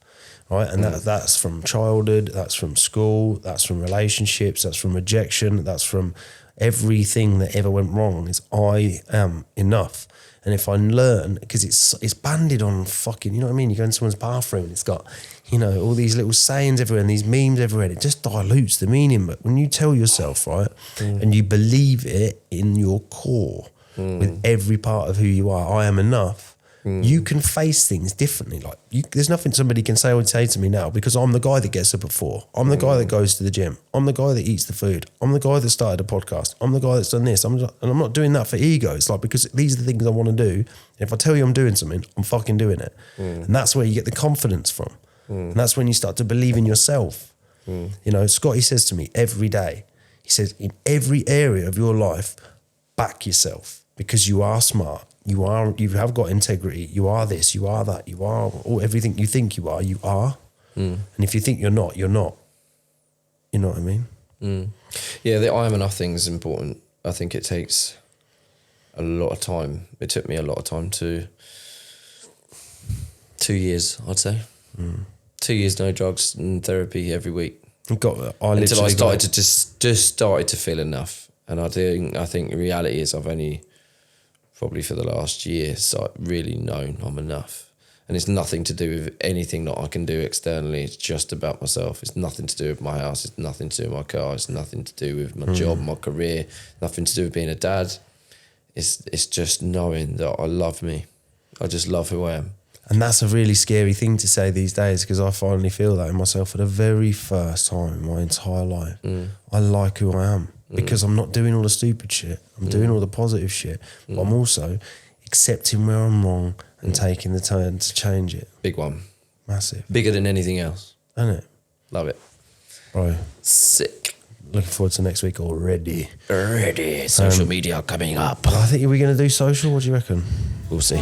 Right, and that's from childhood, that's from school, that's from relationships, that's from rejection, that's from everything that ever went wrong. Is I am enough. And if I learn, because it's banded on fucking, you know what I mean? You go in someone's bathroom and it's got, you know, all these little sayings everywhere and these memes everywhere. It just dilutes the meaning. But when you tell yourself, right, and you believe it in your core with every part of who you are, I am enough. You can face things differently. Like there's nothing somebody can say to me now, because I'm the guy that gets up at 4. I'm the guy that goes to the gym. I'm the guy that eats the food. I'm the guy that started a podcast. I'm the guy that's done this. And I'm not doing that for ego. It's like, because these are the things I want to do. If I tell you I'm doing something, I'm fucking doing it. And that's where you get the confidence from. And that's when you start to believe in yourself. You know, Scotty says to me every day, he says, in every area of your life, back yourself, because you are smart. You have got integrity. You are this, you are that, you are everything you think you are, you are. And if you think you're not, you're not. You know what I mean? Yeah, the I am enough thing is important. I think it takes a lot of time. It took me a lot of time 2 years, I'd say. 2 years, no drugs and therapy every week. Until I started to just started to feel enough. And I think the reality is I've only probably for the last year really known I'm enough. And it's nothing to do with anything that I can do externally. It's just about myself. It's nothing to do with my house. It's nothing to do with my car. It's nothing to do with my job, my career. Nothing to do with being a dad. It's just knowing that I love me. I just love who I am. And that's a really scary thing to say these days, because I finally feel that in myself for the very first time in my entire life. I like who I am. Because I'm not doing all the stupid shit. I'm doing all the positive shit. But I'm also accepting where I'm wrong and taking the time to change it. Big one. Massive. Bigger than anything else. Isn't it? Love it. Bro. Sick. Looking forward to next week already. Social media coming up. I think, are we going to do social? What do you reckon? We'll see.